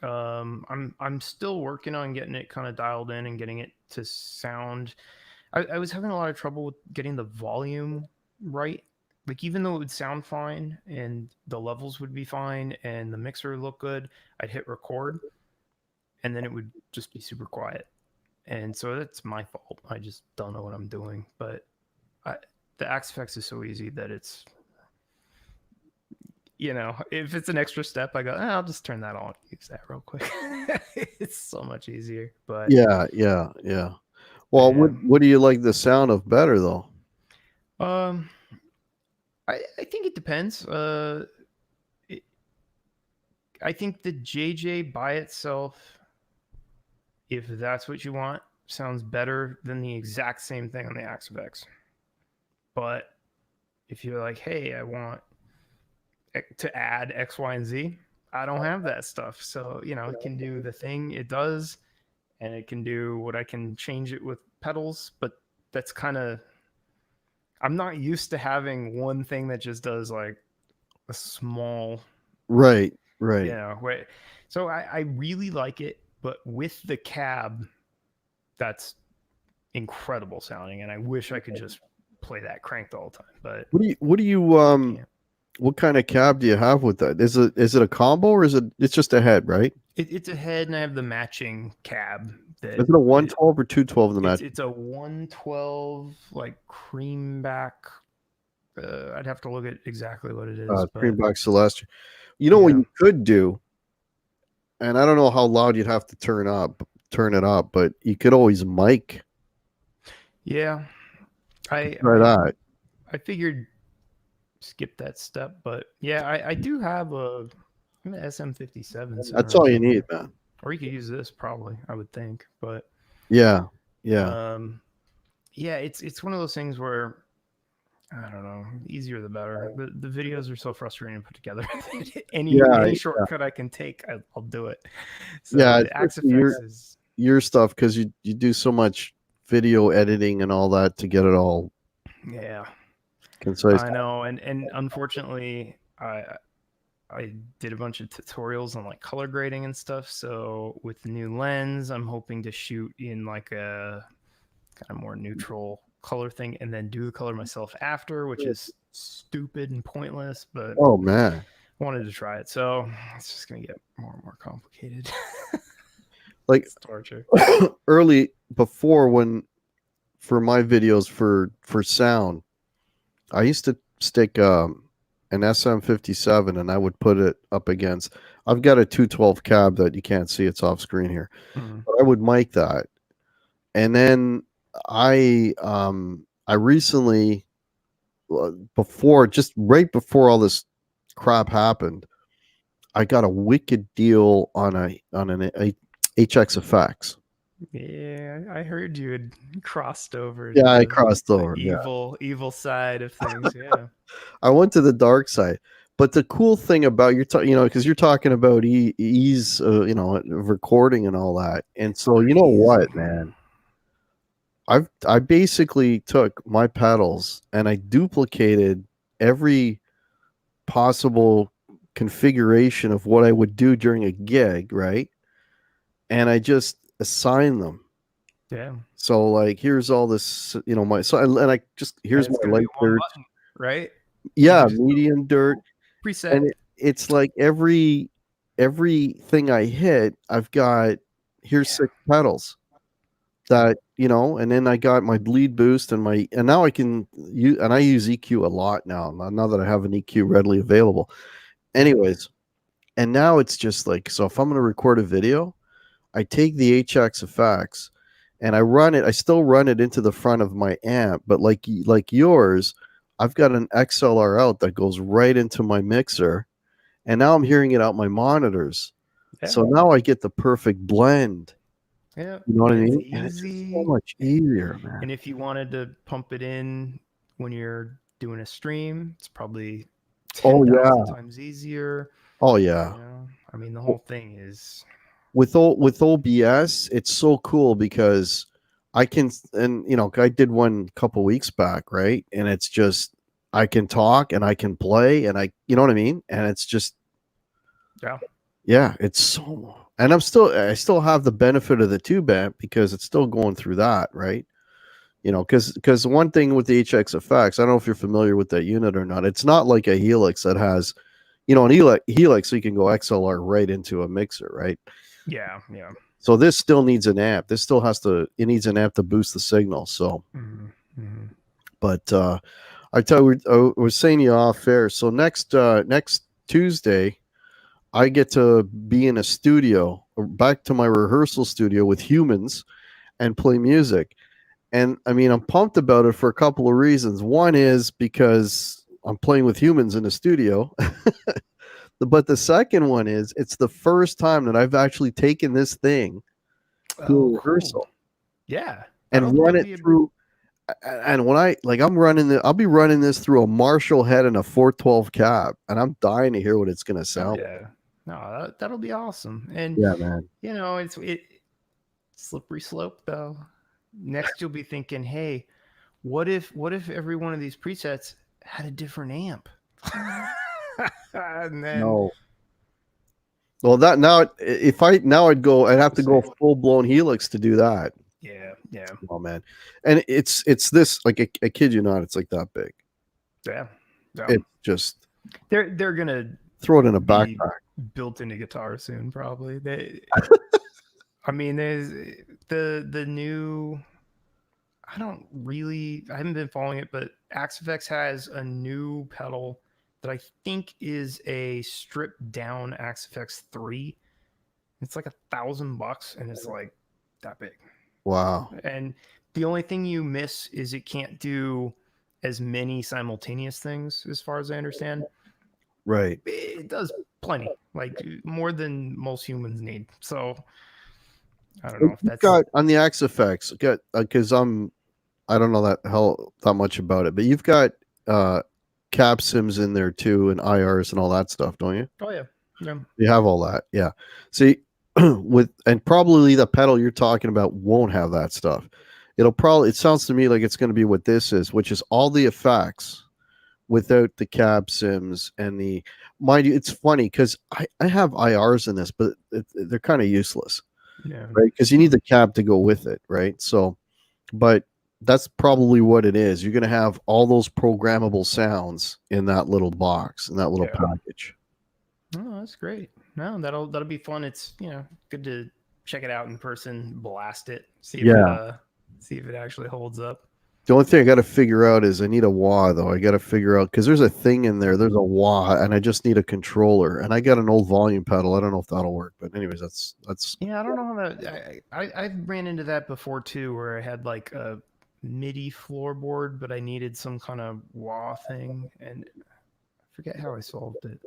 I'm still working on getting it kind of dialed in and getting it to sound. I was having a lot of trouble with getting the volume right. Like, even though it would sound fine and the levels would be fine and the mixer would look good, I'd hit record and then it would just be super quiet. And so that's my fault. I just don't know what I'm doing. But the Axe-Fx is so easy that it's, if it's an extra step, I go, I'll just turn that on, use that real quick. It's so much easier. But yeah. Well, what do you like the sound of better though? I think it depends. I think the JJ by itself, if that's what you want, sounds better than the exact same thing on the Axevex. But if you're like, hey, I want to add X, Y, and Z, I don't have that stuff. So, it can do the thing it does, and it can do what I can change it with pedals. But that's kind of, I'm not used to having one thing that just does like a small, Right. way. So I really like it, but with the cab, that's incredible sounding, and I wish I could just play that cranked all the time. But What do you what kind of cab do you have with that? Is it a combo, or it's just a head, right? it's a head, and I have the matching cab. Is it a 112 or 212 in the match? It's a 112 like creamback. I'd have to look at exactly what it is. Creamback Celestia. You know what you could do, and I don't know how loud you'd have to turn it up, but you could always mic. Yeah, try that. I figured skip that step, but yeah, I do have an SM57. That's all you need, man. Or you could use this probably, I would think, but yeah, it's one of those things where I don't know, the easier the better. The videos are so frustrating to put together. any shortcut I can take, I'll do it. So the Axevex is your stuff, because you do so much video editing and all that to get it all concise. I know, and unfortunately I did a bunch of tutorials on like color grading and stuff. So with the new lens, I'm hoping to shoot in like a kind of more neutral color thing and then do the color myself after, which is stupid and pointless, but oh man, I wanted to try it. So it's just gonna get more and more complicated. Like torture. Early before, when for my videos for sound, I used to stick an SM57 and I would put it up against, I've got a 212 cab that you can't see, it's off screen here, but I would mic that. And then I recently, right before all this crap happened, I got a wicked deal on an HX Effects. Yeah, I heard you had crossed over. Yeah, I crossed over. Evil side of things. Yeah, I went to the dark side. But the cool thing about because you're talking about ease, recording and all that, and so you know what, man, I basically took my pedals and I duplicated every possible configuration of what I would do during a gig, right? And I just assign them. Yeah. So like, here's all this, here's my light dirt, button, right? Yeah, medium dirt preset, and it's like everything I hit, I've got here's 6 pedals that and then I got my bleed boost and now I can use, and I use EQ a lot now that I have an EQ readily available. Anyways, and now it's just like, so if I'm going to record a video, I take the HX Effects and I still run it into the front of my amp, but like yours, I've got an XLR out that goes right into my mixer, and now I'm hearing it out my monitors. Yeah. So now I get the perfect blend. Yeah, you know what I mean? Easy. And it's just so much easier, man. And if you wanted to pump it in when you're doing a stream, it's probably 10,000 times easier. Oh yeah. I mean, the whole thing is with OBS, it's so cool because I can, and I did one a couple weeks back, right? And it's just, I can talk and I can play and you know what I mean? And it's just, it's so, and I still have the benefit of the tube amp because it's still going through that, right? Because one thing with the HX Effects, I don't know if you're familiar with that unit or not. It's not like a Helix that has, an Helix, so you can go XLR right into a mixer, right? Yeah. So this still needs an amp. It needs an amp to boost the signal. So, but I tell you, I was saying you off air. So next Tuesday, I get to be in a studio, back to my rehearsal studio with humans, and play music. And I mean, I'm pumped about it for a couple of reasons. One is because I'm playing with humans in the studio. But the second one is it's the first time that I've actually taken this thing to a rehearsal. Cool. Yeah. And run it through. And when I'll be running this through a Marshall head and a 412 cab, and I'm dying to hear what it's gonna sound. Yeah. No, that'll be awesome. And yeah, man. It's slippery slope though. Next you'll be thinking, hey, what if every one of these presets had a different amp? And then No. Well, that now I'd have to go full blown Helix to do that. Yeah. Oh man, and it's this, like, I kid you not, it's like that big. Yeah. It just they're gonna throw it in a backpack. Built into guitar soon, probably. I mean, there's the new. I haven't been following it, but Axe-Fx has a new pedal that I think is a stripped down Axe-Fx 3. It's like $1,000 and it's like that big. Wow. And the only thing you miss is it can't do as many simultaneous things, as far as I understand. Right. It does plenty, like more than most humans need. So I don't know if that's got on the Axe-Fx, because I don't know that much about it, but you've got cap sims in there too, and IRs and all that stuff, don't you? Oh yeah. You have all that, yeah. See, and probably the pedal you're talking about won't have that stuff. It sounds to me like it's going to be what this is, which is all the effects without the cab sims and the, mind you, it's funny because I have IRs in this, but they're kind of useless. Yeah. Right, because you need the cab to go with it, right? So, but that's probably what it is. You're going to have all those programmable sounds in that little box, in that little package. Oh, that's great. No, that'll be fun. It's good to check it out in person, blast it, see if it actually holds up. The only thing I got to figure out is I need a wah, though. I got to figure out, because there's a thing in there. There's a wah, and I just need a controller. And I got an old volume pedal. I don't know if that'll work, but anyways, that's. Yeah, I don't know how that. I ran into that before too, where I had like a MIDI floorboard, but I needed some kind of wah thing, and I forget how I solved it.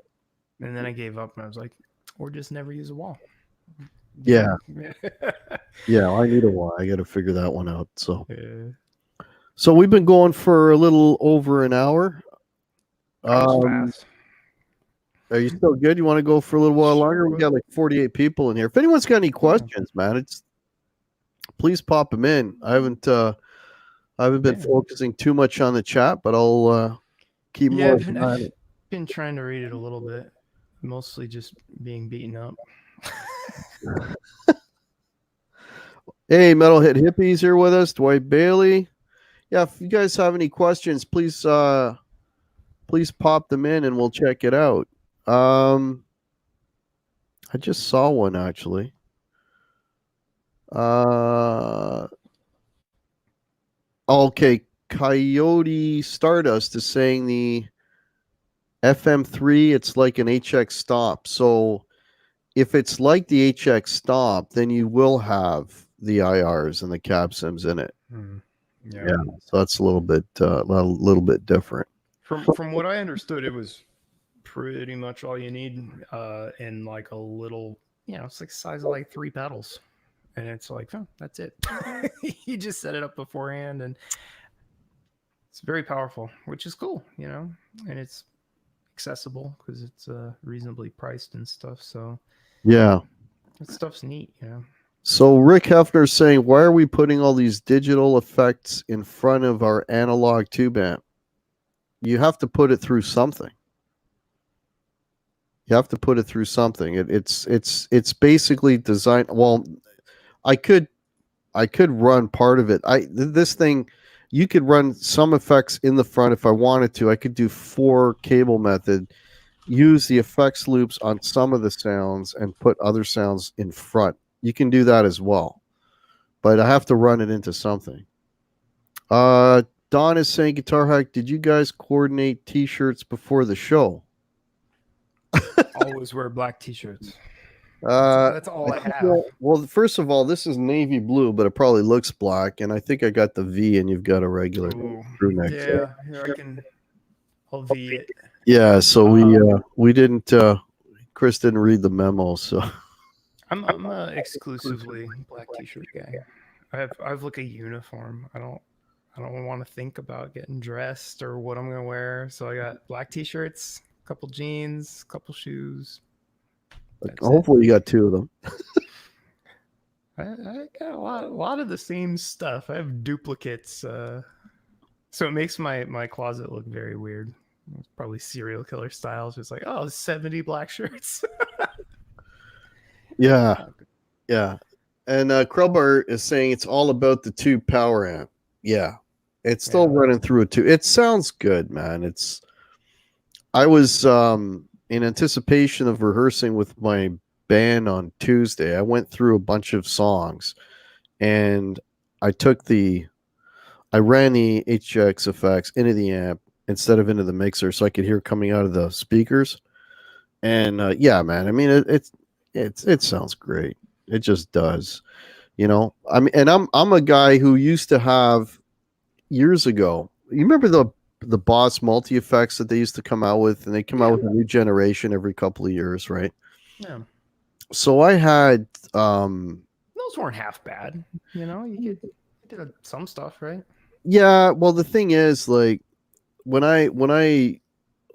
And then I gave up, and I was like, or just never use a wah. Yeah. Yeah, I need a wah. I got to figure that one out. So. Yeah. So we've been going for a little over an hour. Are you still good? You want to go for a little while longer? We got like 48 people in here. If anyone's got any questions, man, please pop them in. I haven't been focusing too much on the chat, but I'll keep more. I've been trying to read it a little bit, mostly just being beaten up. Hey, Metalhead Hippies here with us, Dwight Bailey. Yeah, if you guys have any questions, please pop them in and we'll check it out. I just saw one actually. Okay, Coyote Stardust is saying the FM3, it's like an HX stop. So if it's like the HX stop, then you will have the IRs and the cab sims in it. Yeah, so that's a little bit different. From what I understood, it was pretty much all you need, in like a little, it's like the size of like 3 pedals, and it's like, oh, that's it. You just set it up beforehand, and it's very powerful, which is cool, and it's accessible because it's reasonably priced and stuff. So yeah, that stuff's neat, So Rick Hefner's saying, why are we putting all these digital effects in front of our analog tube amp? You have to put it through something. It's basically designed. Well, I could run part of it. This thing, you could run some effects in the front if I wanted to. I could do 4 cable method, use the effects loops on some of the sounds, and put other sounds in front. You can do that as well, but I have to run it into something. Don is saying, Guitar Hack, did you guys coordinate t-shirts before the show? Always wear black t-shirts. That's all I have. Well, first of all, this is navy blue, but it probably looks black, and I think I got the V, and you've got a regular crew neck. Yeah, I'll V it. Yeah, so we didn't Chris didn't read the memo, so I'm exclusively black t-shirt guy. I have like a uniform. I don't want to think about getting dressed or what I'm gonna wear. So I got black t-shirts, a couple jeans, a couple shoes. That's hopefully you got two of them. I got a lot of the same stuff. I have duplicates, so it makes my closet look very weird. It's probably serial killer styles. Just like, oh, 70 black shirts. Yeah, yeah. And Krubber is saying it's all about the tube power amp. Yeah, it's still running through it too. It sounds good, man. I was in anticipation of rehearsing with my band on Tuesday. I went through a bunch of songs, and I ran the HX effects into the amp instead of into the mixer, so I could hear coming out of the speakers. And yeah, man. I mean, it sounds great. It just does. I mean, and I'm a guy who used to have years ago. You remember the Boss multi effects that they used to come out with, and they come out with a new generation every couple of years, right? Yeah. So I had those weren't half bad. You did some stuff, right? Yeah, well the thing is, like, when I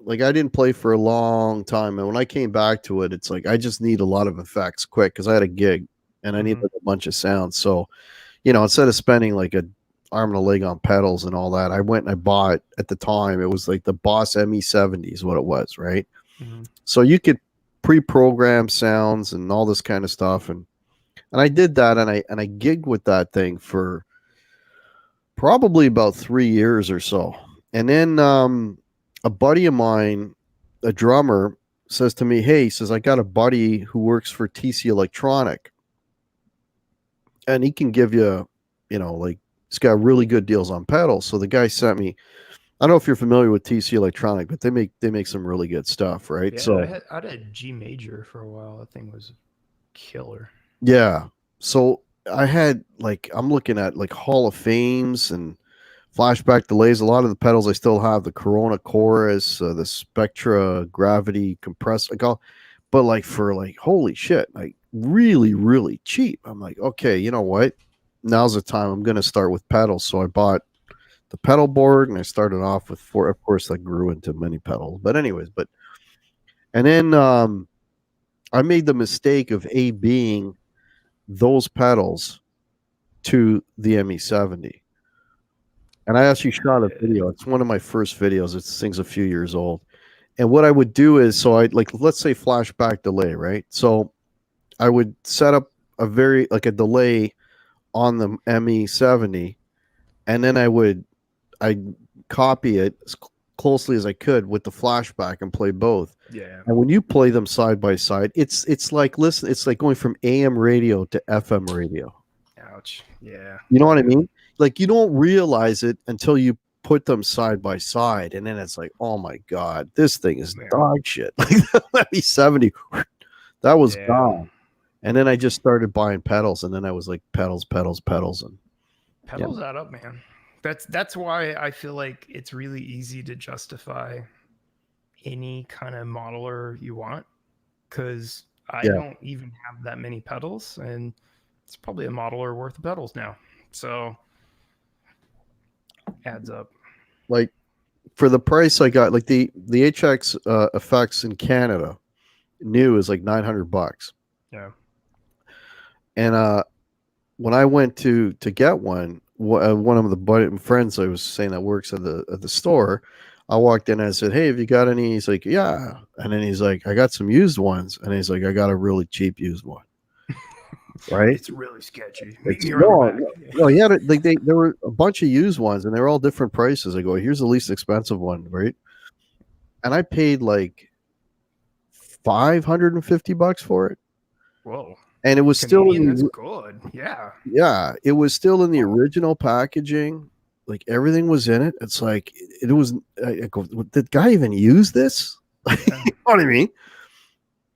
like, I didn't play for a long time, and when I came back to it, it's like I just need a lot of effects quick because I had a gig and I needed a bunch of sounds. So, instead of spending like a arm and a leg on pedals and all that, I went and I bought, at the time it was like the Boss ME70 is what it was, right? So you could pre-program sounds and all this kind of stuff, and I did that, and I gigged with that thing for probably about 3 years or so. And then a buddy of mine, a drummer, says to me, hey, he says, I got a buddy who works for TC Electronic, and he can give you, like, he's got really good deals on pedals. So the guy sent me, I don't know if you're familiar with TC Electronic, but they make some really good stuff, right? Yeah, so I had a G major for a while. That thing was killer. Yeah. So I had, like, I'm looking at like Hall of Fames and flashback delays. A lot of the pedals I still have, the Corona Chorus, the Spectra Gravity Compressor, but like, for like, holy shit, like really, really cheap. I'm like, okay, you know what? Now's the time. I'm going to start with pedals. So I bought the pedal board, and I started off with 4. Of course, that grew into many pedals. But anyways, and then I made the mistake of being those pedals to the ME70. And I actually shot a video. It's one of my first videos. This thing's a few years old. And what I would do is, so I, like, let's say flashback delay, right? So I would set up a delay on the ME70, and then I'd copy it as closely as I could with the flashback and play both. Yeah. And when you play them side by side, it's like, listen, it's like going from AM radio to FM radio. Ouch. Yeah. You know what I mean? Like, you don't realize it until you put them side by side, and then it's like, oh my god, this thing is dog shit. Like, that ME70, that was gone. And then I just started buying pedals, and then I was like, pedals, and pedals add up, man. That's why I feel like it's really easy to justify any kind of modeler you want, because I don't even have that many pedals, and it's probably a modeler worth of pedals now. So adds up. Like, for the price I got, like the HX effects in Canada new is like $900. Yeah. And when I went to get one of the friends I was saying that works at the store, I walked in and I said, hey, have you got any? He's like, yeah. And then he's like, I got some used ones. And he's like, I got a really cheap used one. Right? It's really sketchy. No, yeah, like there were a bunch of used ones, and they were all different prices. I go, here's the least expensive one, right? And I paid like $550 for it. Whoa. And it was Canadian, still that's good. Yeah, it was still in the original packaging. Like, everything was in it. It's like, it was. I go, did the guy even use this? You know what I mean?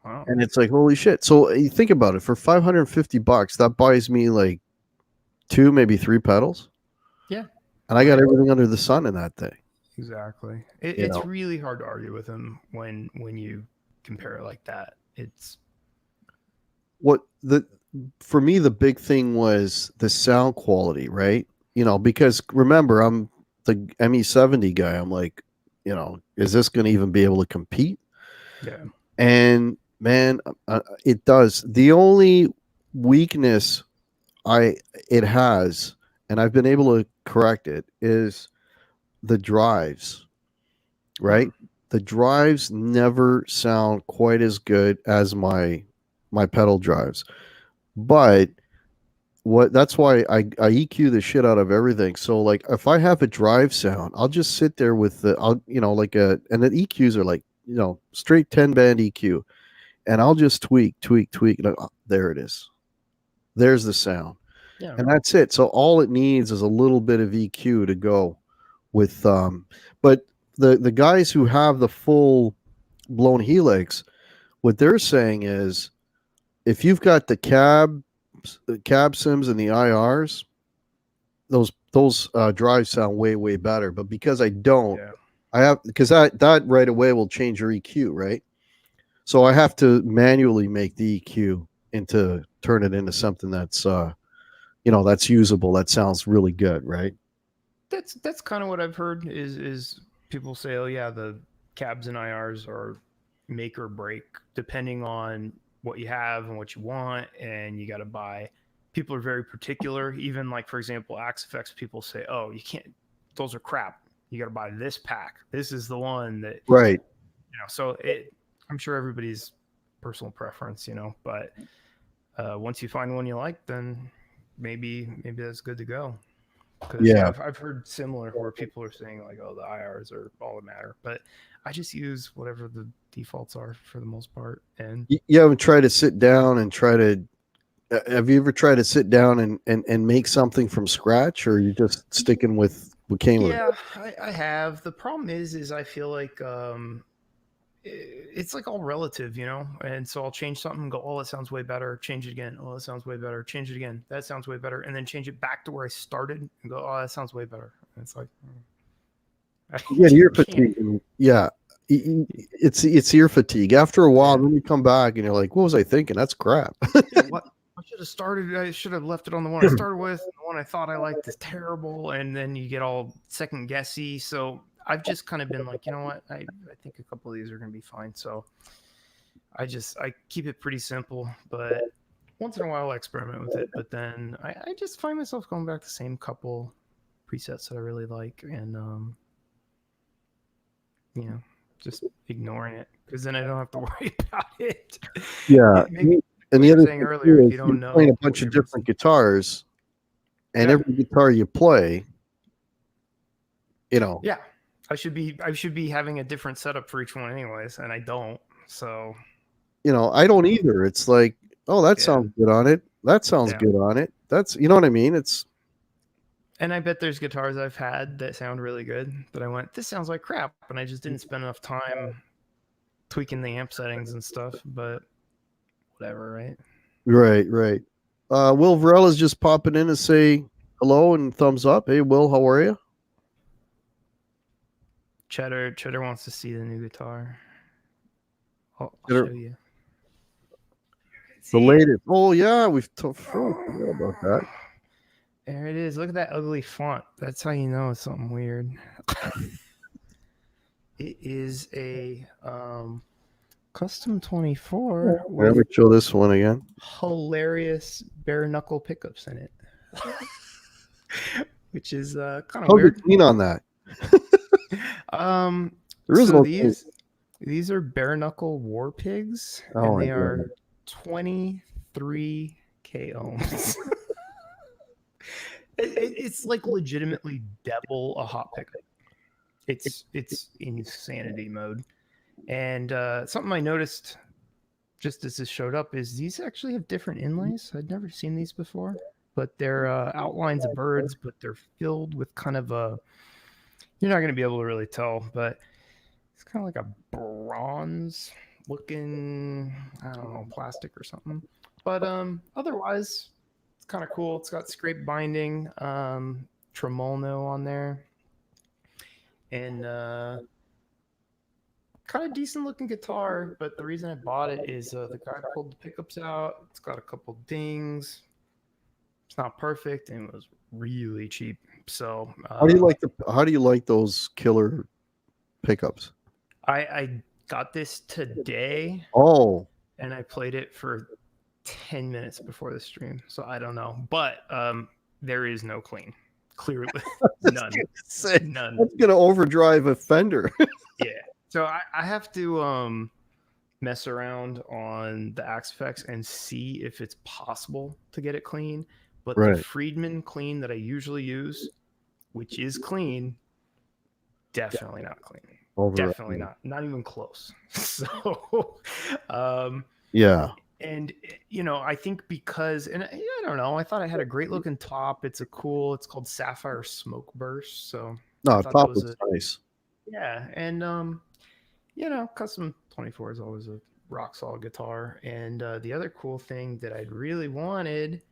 Wow. And it's like, holy shit. So you think about it, for $550, that buys me like 2, maybe 3 pedals. Yeah. And I got everything under the sun in that thing. Exactly. It's really hard to argue with him when you compare it like that. It's what the for me the big thing was the sound quality, right? Because remember, I'm the ME70 guy. I'm like, is this going to even be able to compete? yeah. And man, it does. The only weakness I it has, and I've been able to correct it, is the drives, right? The drives never sound quite as good as my pedal drives. But that's why I EQ the shit out of everything. So like if I have a drive sound, I'll just sit there with I'll like and the EQs are like, straight 10 band EQ, and I'll just tweak, and there it is. There's the sound. Yeah. And that's it. So all it needs is a little bit of EQ to go with but the guys who have the full blown helix, what they're saying is if you've got the cab sims and the IRs, those drives sound way better. But because I don't, Yeah. I have because that right away will change your EQ, right? So I have to manually make the EQ into turn it into something that's that's usable. That sounds really good, right? That's kind of what I've heard is people say, oh yeah, the cabs and IRs are make or break depending on what you have and what you want, and you got to buy. People are very particular. Even like for example, Axe Effects people say, oh, you can't. Those are crap. You got to buy this pack. This is the one that Right. So I'm sure everybody's personal preference, but once you find one you like, then maybe that's good to go. Because Yeah. I've heard similar where people are saying like, oh, the IRs are all that matter, but I just use whatever the defaults are for the most part. And You haven't tried to sit down and try to. Have you ever tried to sit down and make something from scratch, or are you just sticking with what came with it? yeah, I have. The problem is I feel like it's like all relative, And so I'll change something and go, oh, that sounds way better. Change it again. Oh, that sounds way better. Change it again. That sounds way better. And then change it back to where I started and go, oh, that sounds way better. And it's like, I Yeah, ear can't. fatigue. Yeah, it's ear fatigue. After a while, Yeah. then you come back and you're like, "What was I thinking? That's crap." Yeah. What? I should have started. I should have left it on the one I started with. The one I thought I liked is terrible. And then you get all second guessy. So I've just kind of been like, you know what? I think a couple of these are going to be fine. So I keep it pretty simple, but once in a while I experiment with it. But then I just find myself going back to the same couple presets that I really like, and just ignoring it because then I don't have to worry about it. Yeah, Maybe and what the you were other saying thing earlier, too if is you you're don't playing know a bunch what of you're different missing. guitars, and Yeah, every guitar you play, you know, yeah. I should be having a different setup for each one, anyways, and I don't. So I don't either. It's like, oh, that yeah, sounds good on it. That sounds yeah. good on it. That's you know what I mean. It's And I bet there's guitars I've had that sound really good that I went, this sounds like crap, and I just didn't spend enough time tweaking the amp settings and stuff. But whatever, right? right. Will Varela's just popping in to say hello and thumbs up. Hey, Will, how are you? Cheddar wants to see the new guitar. I'll The show you. See it. latest. Oh yeah, we've forgot about that. There it is. Look at that ugly font. That's how you know it's something weird. It is a custom 24 Let with me show this one again. hilarious bare knuckle pickups in it, which is kind of How's the weird. clean on that? There is So no clean. these are bare knuckle war pigs, Oh and my they god. are 23K ohms. It's like legitimately devil a hot pickup. It's insanity mode. And something I noticed just as this showed up is these actually have different inlays. I'd never seen these before, but they're outlines of birds, but they're filled with kind of a. You're not going to be able to really tell, but it's kind of like a bronze looking, I don't know, plastic or something. But otherwise, it's kind of cool. It's got scrape binding, tremolo on there, and kind of decent looking guitar, but the reason I bought it is the guy pulled the pickups out. It's got a couple dings. It's not perfect, and it was really cheap. So how do you like those killer pickups? I got this today, Oh, and I played it for 10 minutes before the stream, so I don't know. But there is no clean. Clearly, none. None. That's gonna overdrive a Fender. Yeah. So I have to mess around on the Axe Effects and see if it's possible to get it clean. But the Friedman clean that I usually use, which is clean, definitely not clean. Definitely not. Not even close. So yeah. And I think because, and I don't know, I thought I had a great looking top. It's called Sapphire Smoke Burst. So no, top was nice. Yeah, and Custom 24 is always a rock solid guitar. And the other cool thing that I really wanted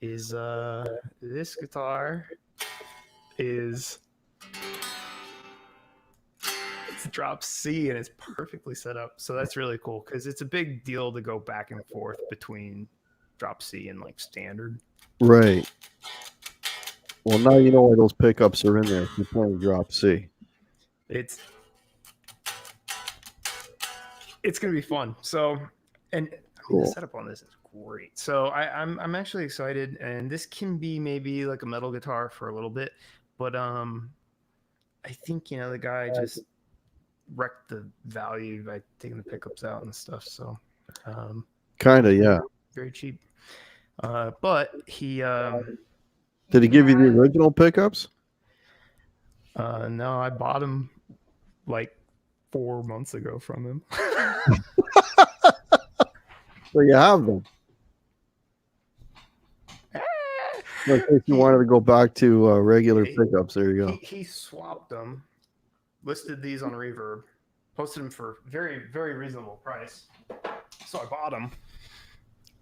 is this guitar is it's drop C, and it's perfectly set up. So that's really cool because it's a big deal to go back and forth between drop C and like standard. Right. Well, now you know why those pickups are in there. If you're playing drop C. It's gonna be fun. So, and cool. The setup on this is great. So I'm actually excited, and this can be maybe like a metal guitar for a little bit, but I think the guy just wrecked the value by taking the pickups out and stuff. So kind of, yeah, very cheap. But he did he give you the original pickups? No, I bought them like 4 months ago from him. So you have them. Like if you wanted to go back to regular pickups, there you go. He swapped them, listed these on Reverb, posted them for very, very reasonable price. So I bought them,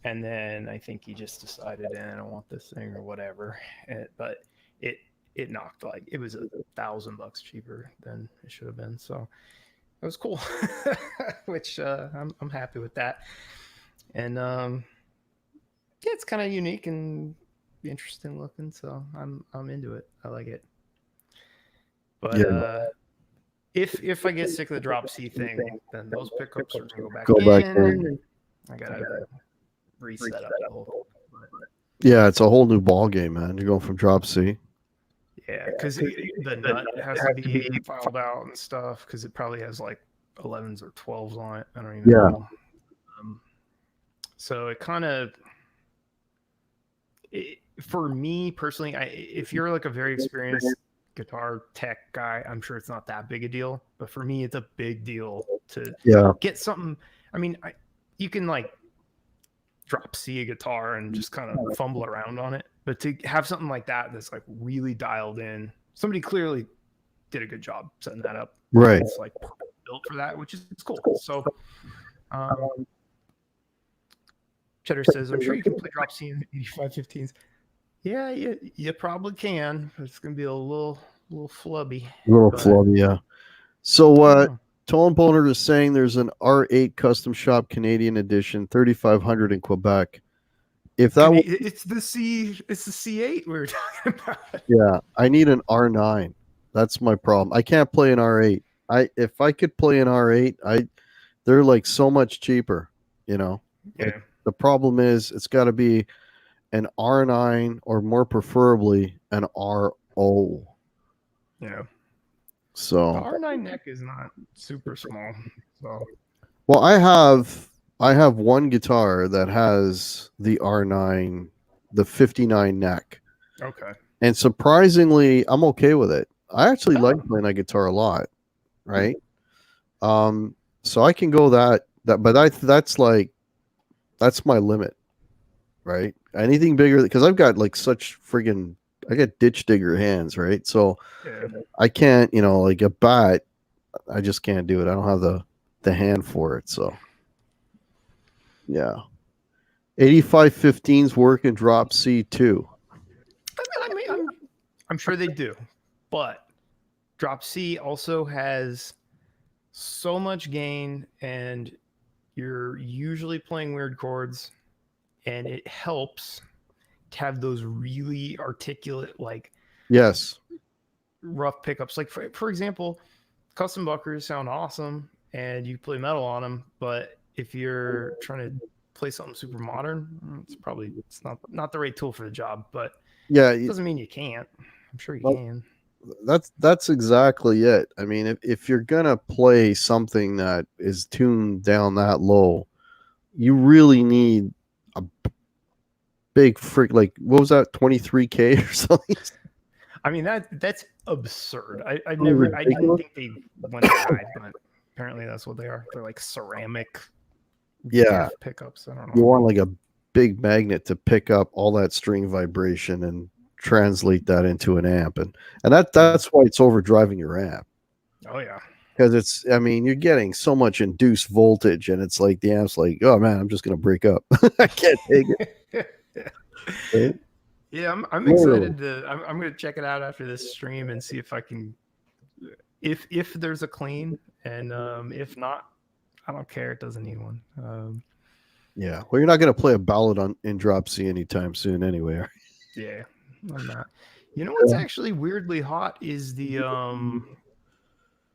and then I think he just decided, I don't want this thing or whatever. But it knocked it was $1,000 cheaper than it should have been. So it was cool, which I'm happy with that. And yeah, it's kind of unique and interesting looking, so I'm into it. I like it. But yeah. If I get sick of the drop C thing, then those pickups are gonna go back in. I gotta reset up the whole thing. Yeah, it's a whole new ball game, man. You're going from drop C. Yeah, because the nut has to be filed out and stuff, because it probably has like 11s or 12s on it. I don't even know. So it kind of, for me personally, if you're like a very experienced guitar tech guy, I'm sure it's not that big a deal. But for me, it's a big deal to get something. I mean, you can like drop C a guitar and just kind of fumble around on it. But to have something like that that's like really dialed in, somebody clearly did a good job setting that up. Right. It's like built for that, which is cool. So Cheddar says, I'm sure you can play drop C in 8515s. Yeah, you probably can. It's going to be a little flubby. Flubby, yeah. So Tone Boner is saying there's an R8 custom shop Canadian edition, 3,500 in Quebec. If that it's the C8 we were talking about. Yeah, I need an R9. That's my problem. I can't play an R8. If I could play an R8, they're like so much cheaper, Yeah. Like, the problem is it's got to be an R9 or more preferably an RO. Yeah. So the R9 neck is not super small. So well, I have one guitar that has the R9, the 59 neck. Okay. And surprisingly, I'm okay with it. I actually like playing that guitar a lot, right? So I can go that but that's my limit, right? Anything bigger, because I've got like I got ditch digger hands, right? So I can't, like a bat, I just can't do it. I don't have the hand for it. So yeah. 8515s work in drop C too. I mean, I'm sure they do, but drop C also has so much gain, and you're usually playing weird chords, and it helps to have those really articulate, like Yes. rough pickups. Like for example, custom buckers sound awesome, and you play metal on them. But if you're trying to play something super modern, it's not the right tool for the job. But Yeah. it doesn't mean you can't. I'm sure you Well, can. that's exactly it. I mean, if you're gonna play something that is tuned down that low, you really need a big freak, like what was that, 23K or something? I mean that's absurd. I Something didn't ridiculous. think they went that high, but apparently that's what they are. They're like ceramic Yeah, gift pickups. I don't you know. want like a big magnet to pick up all that string vibration and translate that into an amp, and that's why it's overdriving your amp. Oh yeah. Because it's, I mean, you're getting so much induced voltage, and it's like the amp's like, oh man, I'm just gonna break up. I can't take it. Right? Yeah, I'm Literally. excited to. I'm gonna check it out after this stream and see if I can, if there's a clean, and if not, I don't care. It doesn't need one. Yeah. Well, you're not gonna play a ballad on in drop C anytime soon, anyway. Yeah, I'm not. You know what's actually weirdly hot is the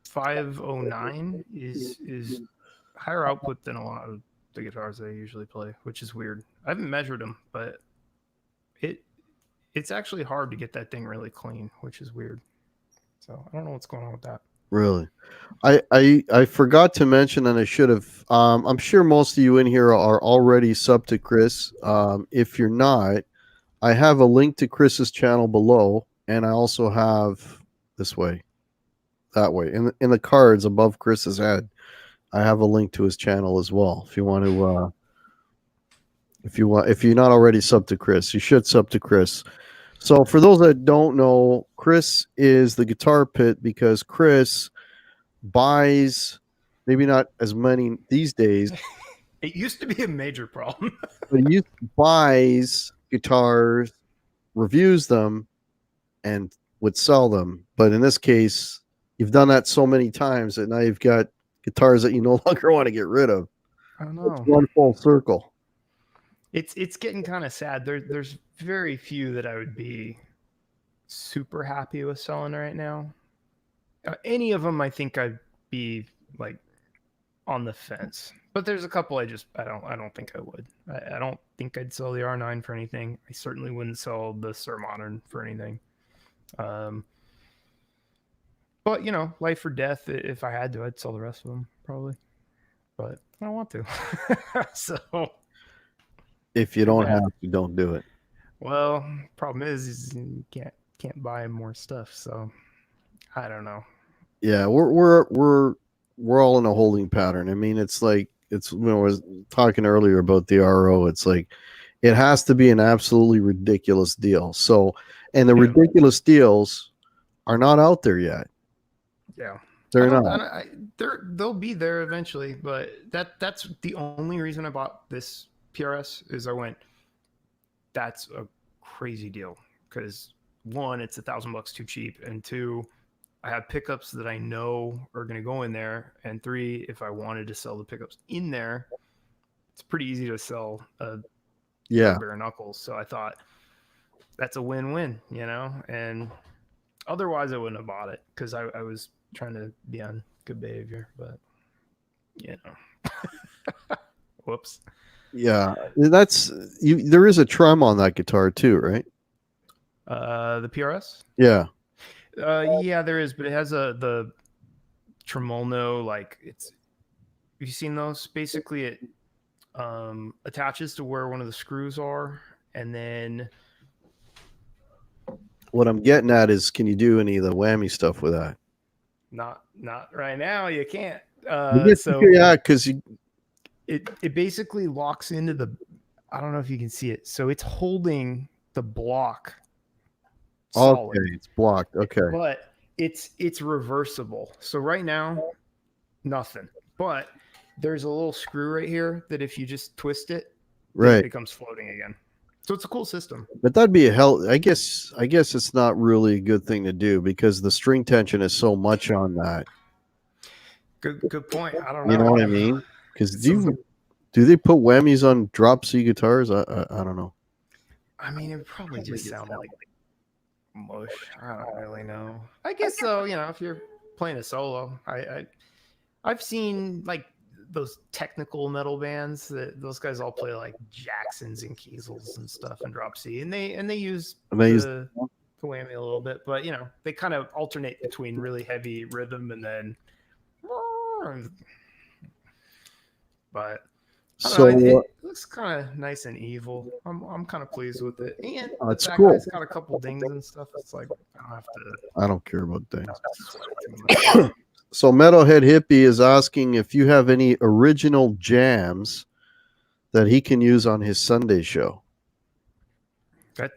509 is higher output than a lot of the guitars I usually play, which is weird. I haven't measured them, but it's actually hard to get that thing really clean, which is weird. So I don't know what's going on with that. Really. I forgot to mention, and I should have. I'm sure most of you in here are already sub to Chris. If you're not, I have a link to Chris's channel below, and I also have this way, that way, in the cards above Chris's head. I have a link to his channel as well. If you want to, if you're not already sub to Chris, you should sub to Chris. So for those that don't know, Chris is the Guitar Pit because Chris buys, maybe not as many these days, It used to be a major problem. but he buys guitars, reviews them, and would sell them. But in this case, you've done that so many times that now you've got guitars that you no longer want to get rid of. I don't It's know. one full circle. It's getting kind of sad. There's very few that I would be super happy with selling right now. Any of them, I think I'd be like on the fence. But there's a couple I don't think I would. I don't think I'd sell the R9 for anything. I certainly wouldn't sell the Sir Modern for anything. But you know, life or death. If I had to, I'd sell the rest of them probably. But I don't want to. So If you don't have to, don't do it. well, problem is you can't buy more stuff. So I don't know. Yeah, we're all in a holding pattern. I mean, it's like, it's, I was talking earlier about the RO. It's like it has to be an absolutely ridiculous deal. So, and the ridiculous deals are not out there yet. Yeah, They're not. They'll be there eventually, but that's the only reason I bought this PRS is I went, that's a crazy deal because one, it's $1,000 too cheap, and two, I have pickups that I know are going to go in there, and three, if I wanted to sell the pickups in there, it's pretty easy to sell a bare knuckles. So I thought that's a win-win, you know, and otherwise I wouldn't have bought it because I was trying to be on good behavior, but you know. Whoops. Yeah, that's you. There is a trem on that guitar too, right? The PRS. Yeah. Yeah, there is, but it has the tremolo. Like it's. Have you seen those? Basically, it attaches to where one of the screws are, and then. What I'm getting at is, can you do any of the whammy stuff with that? Not right now. You can't. So yeah, because it basically locks into the. I don't know if you can see it. So it's holding the block. Solid. Okay, it's blocked. Okay, but it's reversible. So right now, nothing. But there's a little screw right here that if you just twist it, it becomes floating again. So it's a cool system. But that'd be a hell. I guess it's not really a good thing to do because the string tension is so much on that. Good point. I don't know. You know what I mean? Because Some- do they put whammies on drop C guitars? I don't know. I mean, it would probably just sound like mush. I don't really know. I guess so. You know, if you're playing a solo, I've seen like those technical metal bands that those guys all play like Jacksons and Kiesels and stuff and drop C, and they use the whammy a little bit, but you know, they kind of alternate between really heavy rhythm and then. But I don't know, it looks kind of nice and evil. I'm kind of pleased with it, and it's cool. It's got a couple dings and stuff. It's like I don't care about dings. So Metalhead Hippie is asking if you have any original jams that he can use on his Sunday show.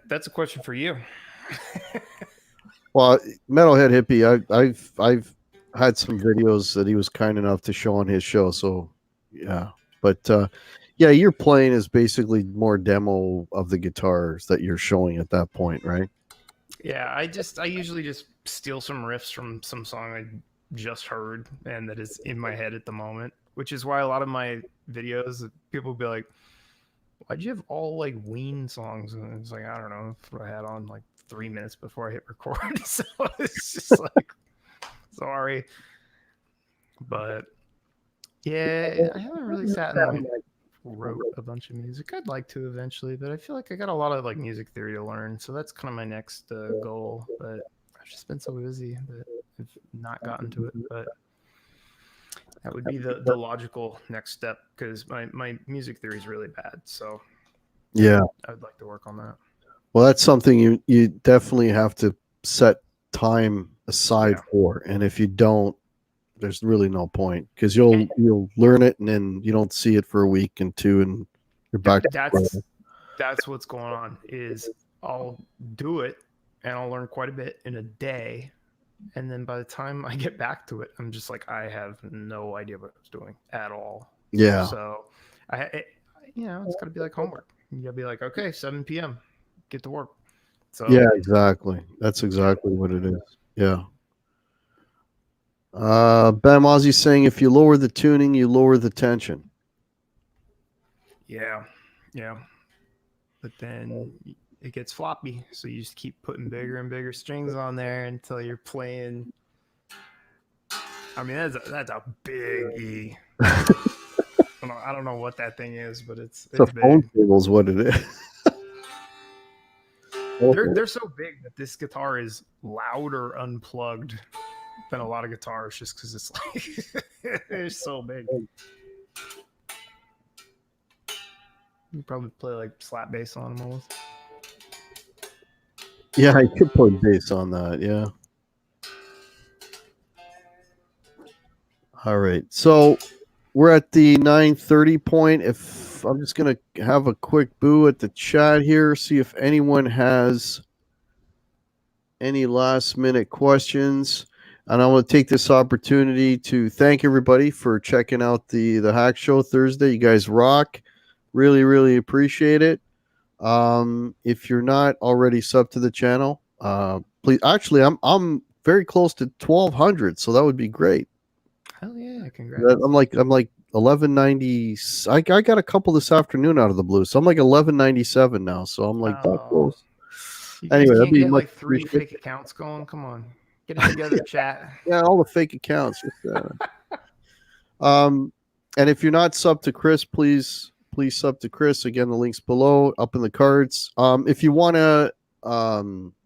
That's a question for you. Well, Metalhead Hippie, I've had some videos that he was kind enough to show on his show. So yeah, but yeah, your playing is basically more demo of the guitars that you're showing at that point, right? Yeah, I usually just steal some riffs from some song I just heard and that is in my head at the moment, which is why a lot of my videos, people will be like, why'd you have all like Ween songs? And it's like, I don't know, if I had on like 3 minutes before I hit record. So it's just like, sorry. But yeah, I haven't really sat and like wrote a bunch of music. I'd like to eventually, but I feel like I got a lot of like music theory to learn. So that's kind of my next goal. But I've just been so busy that I've not gotten to it. But that would be the logical next step because my music theory is really bad. So yeah, I would like to work on that. Well, that's something you definitely have to set time aside for, and if you don't, there's really no point because you'll learn it and then you don't see it for a week and two, and you're back. That's what's going on. Is I'll do it and I'll learn quite a bit in a day, and then by the time I get back to it, I'm just like, I have no idea what I was doing at all. Yeah. So it's got to be like homework. You got to be like, okay, 7 p.m. get to work. So yeah, exactly. That's exactly what it is. Yeah. Bam Ozzy's saying if you lower the tuning, you lower the tension. Yeah. But then it gets floppy, so you just keep putting bigger and bigger strings on there until you're playing. I mean, that's a big E. I don't know what that thing is, but it's a big. phone cable is what it is. They're so big that this guitar is louder unplugged than a lot of guitars, just because it's like they're so big. You probably play like slap bass on them almost. Yeah, I could put bass on that. Yeah. All right, so we're at the 9:30 point. If I'm just gonna have a quick boo at the chat here, see if anyone has any last minute questions. And I want to take this opportunity to thank everybody for checking out the Hack Show Thursday. You guys rock. Really, really appreciate it. If you're not already subbed to the channel, please. Actually, I'm very close to 1,200, so that would be great. Hell yeah! Congrats. I'm like 1190. I got a couple this afternoon out of the blue, so I'm like 1197 now. So I'm like that close. Anyway, that'd be like 3 fake accounts going. Come on, get it together, chat. Yeah, all the fake accounts. And if you're not subbed to Chris, please sub to Chris. Again, the link's below, up in the cards. If you want to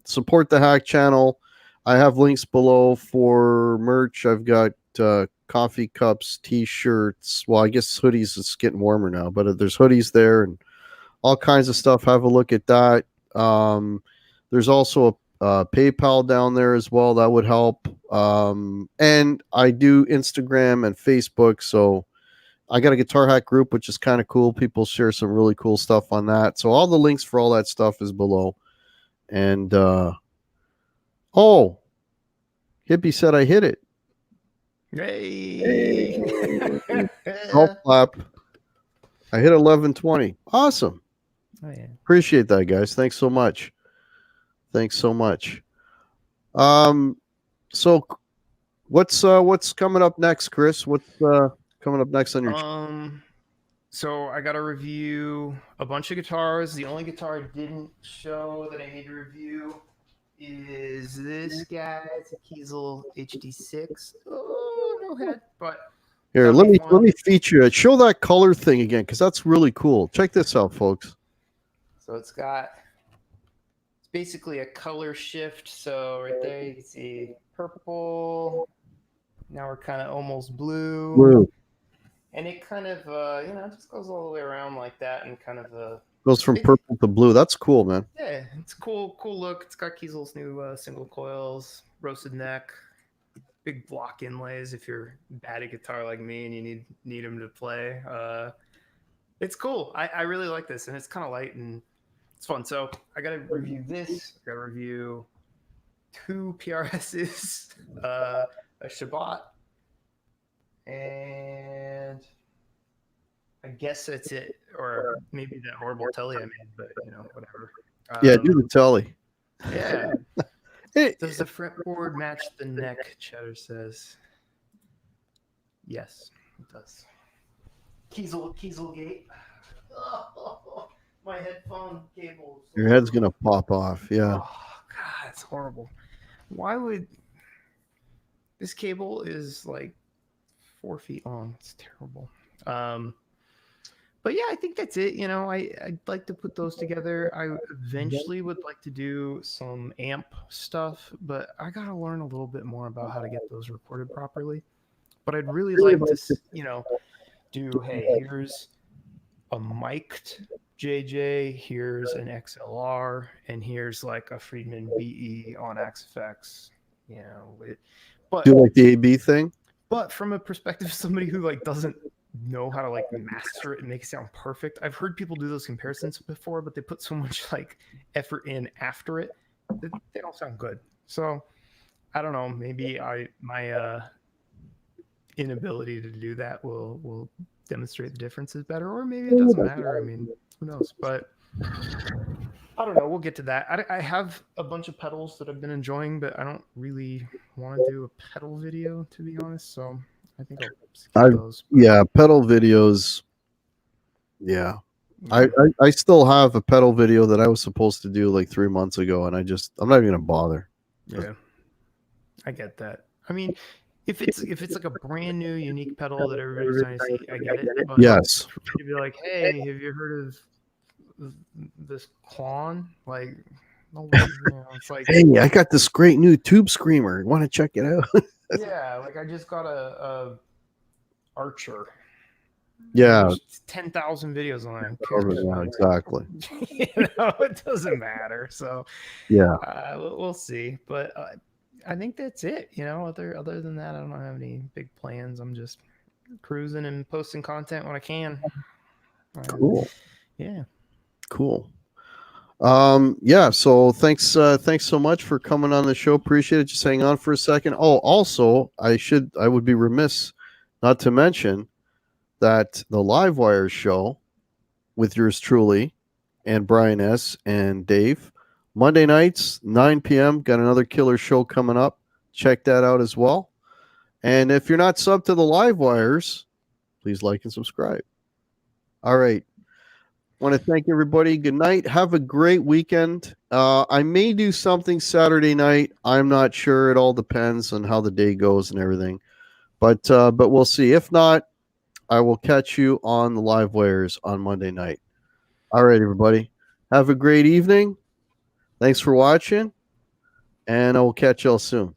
support the Hack channel, I have links below for merch. I've got coffee cups, t-shirts. Well, I guess hoodies. It's getting warmer now, but there's hoodies there and all kinds of stuff. Have a look at that. There's also a PayPal down there as well. That would help. And I do Instagram and Facebook. So I got a Guitar Hack group, which is kind of cool. People share some really cool stuff on that. So all the links for all that stuff is below. And Hippie said I hit it. Hey. Golf clap. I hit 1120. Awesome. Oh, yeah. Appreciate that, guys. Thanks so much. So What's coming up next, Chris? What's coming up next on your So I got to review a bunch of guitars. The only guitar I didn't show that I need to review is this guy. It's a Kiesel HD6. Oh, no head, but Here, let me feature it. Show that color thing again, because that's really cool. Check this out, folks. So it's basically a color shift. So right there you can see purple. Now we're kind of almost blue. And it kind of just goes all the way around like that, and kind of goes from purple to blue. That's cool, man. Yeah, it's cool look. It's got Kiesel's new single coils, roasted neck, big block inlays. If you're bad at guitar like me and you need them to play, it's cool. I really like this, and it's kind of light and it's fun. So I got to review this. I got to review 2 PRSs, a Shabbat, and I guess that's it. Or maybe that horrible telly I made, but whatever. Yeah, do the telly. Yeah. Does the fretboard match the neck? Cheddar says. Yes, it does. Kieselgate. Oh, my headphone cable. Your head's gonna pop off. Yeah. Oh God, it's horrible. Why would this cable is like 4 feet long? It's terrible. But yeah, I think that's it. I'd like to put those together. I eventually would like to do some amp stuff, but I got to learn a little bit more about how to get those recorded properly. But I'd really like to, do, hey, here's a mic'd JJ, here's an XLR, and here's like a Friedman BE on XFX, but do like the AB thing. But from a perspective of somebody who like doesn't know how to like master it and make it sound perfect, I've heard people do those comparisons before, but they put so much like effort in after it that they don't sound good. So I don't know, maybe my inability to do that will demonstrate the differences better, or maybe it doesn't matter. I mean, who knows? But I don't know. We'll get to that. I have a bunch of pedals that I've been enjoying, but I don't really want to do a pedal video, to be honest. So I think I'll skip those. Yeah, pedal videos. Yeah. I still have a pedal video that I was supposed to do like 3 months ago, and I'm not even gonna bother. Yeah, I get that. I mean, if it's like a brand new unique pedal that everybody's trying to see, I get it. But yes. To be like, hey, have you heard of this Klon? Like, no, it's like, hey, I got this great new tube screamer. Want to check it out? Yeah, like I just got a Archer. Yeah, there's 10,000 videos on it. Yeah, exactly. It doesn't matter. So yeah, we'll see. But I think that's it. Other than that, I don't have any big plans. I'm just cruising and posting content when I can. Cool. Yeah. Cool. Yeah, so thanks so much for coming on the show. Appreciate it. Just hang on for a second. Oh, also, I would be remiss not to mention that the Live Wires show with yours truly and Brian S. and Dave, Monday nights, 9 p.m. Got another killer show coming up. Check that out as well. And if you're not subbed to the Live Wires, please like and subscribe. All right. Want to thank everybody. Good night. Have a great weekend. I may do something Saturday night. I'm not sure. It all depends on how the day goes and everything. But we'll see. If not, I will catch you on the Live Wires on Monday night. All right, everybody. Have a great evening. Thanks for watching, and I will catch y'all soon.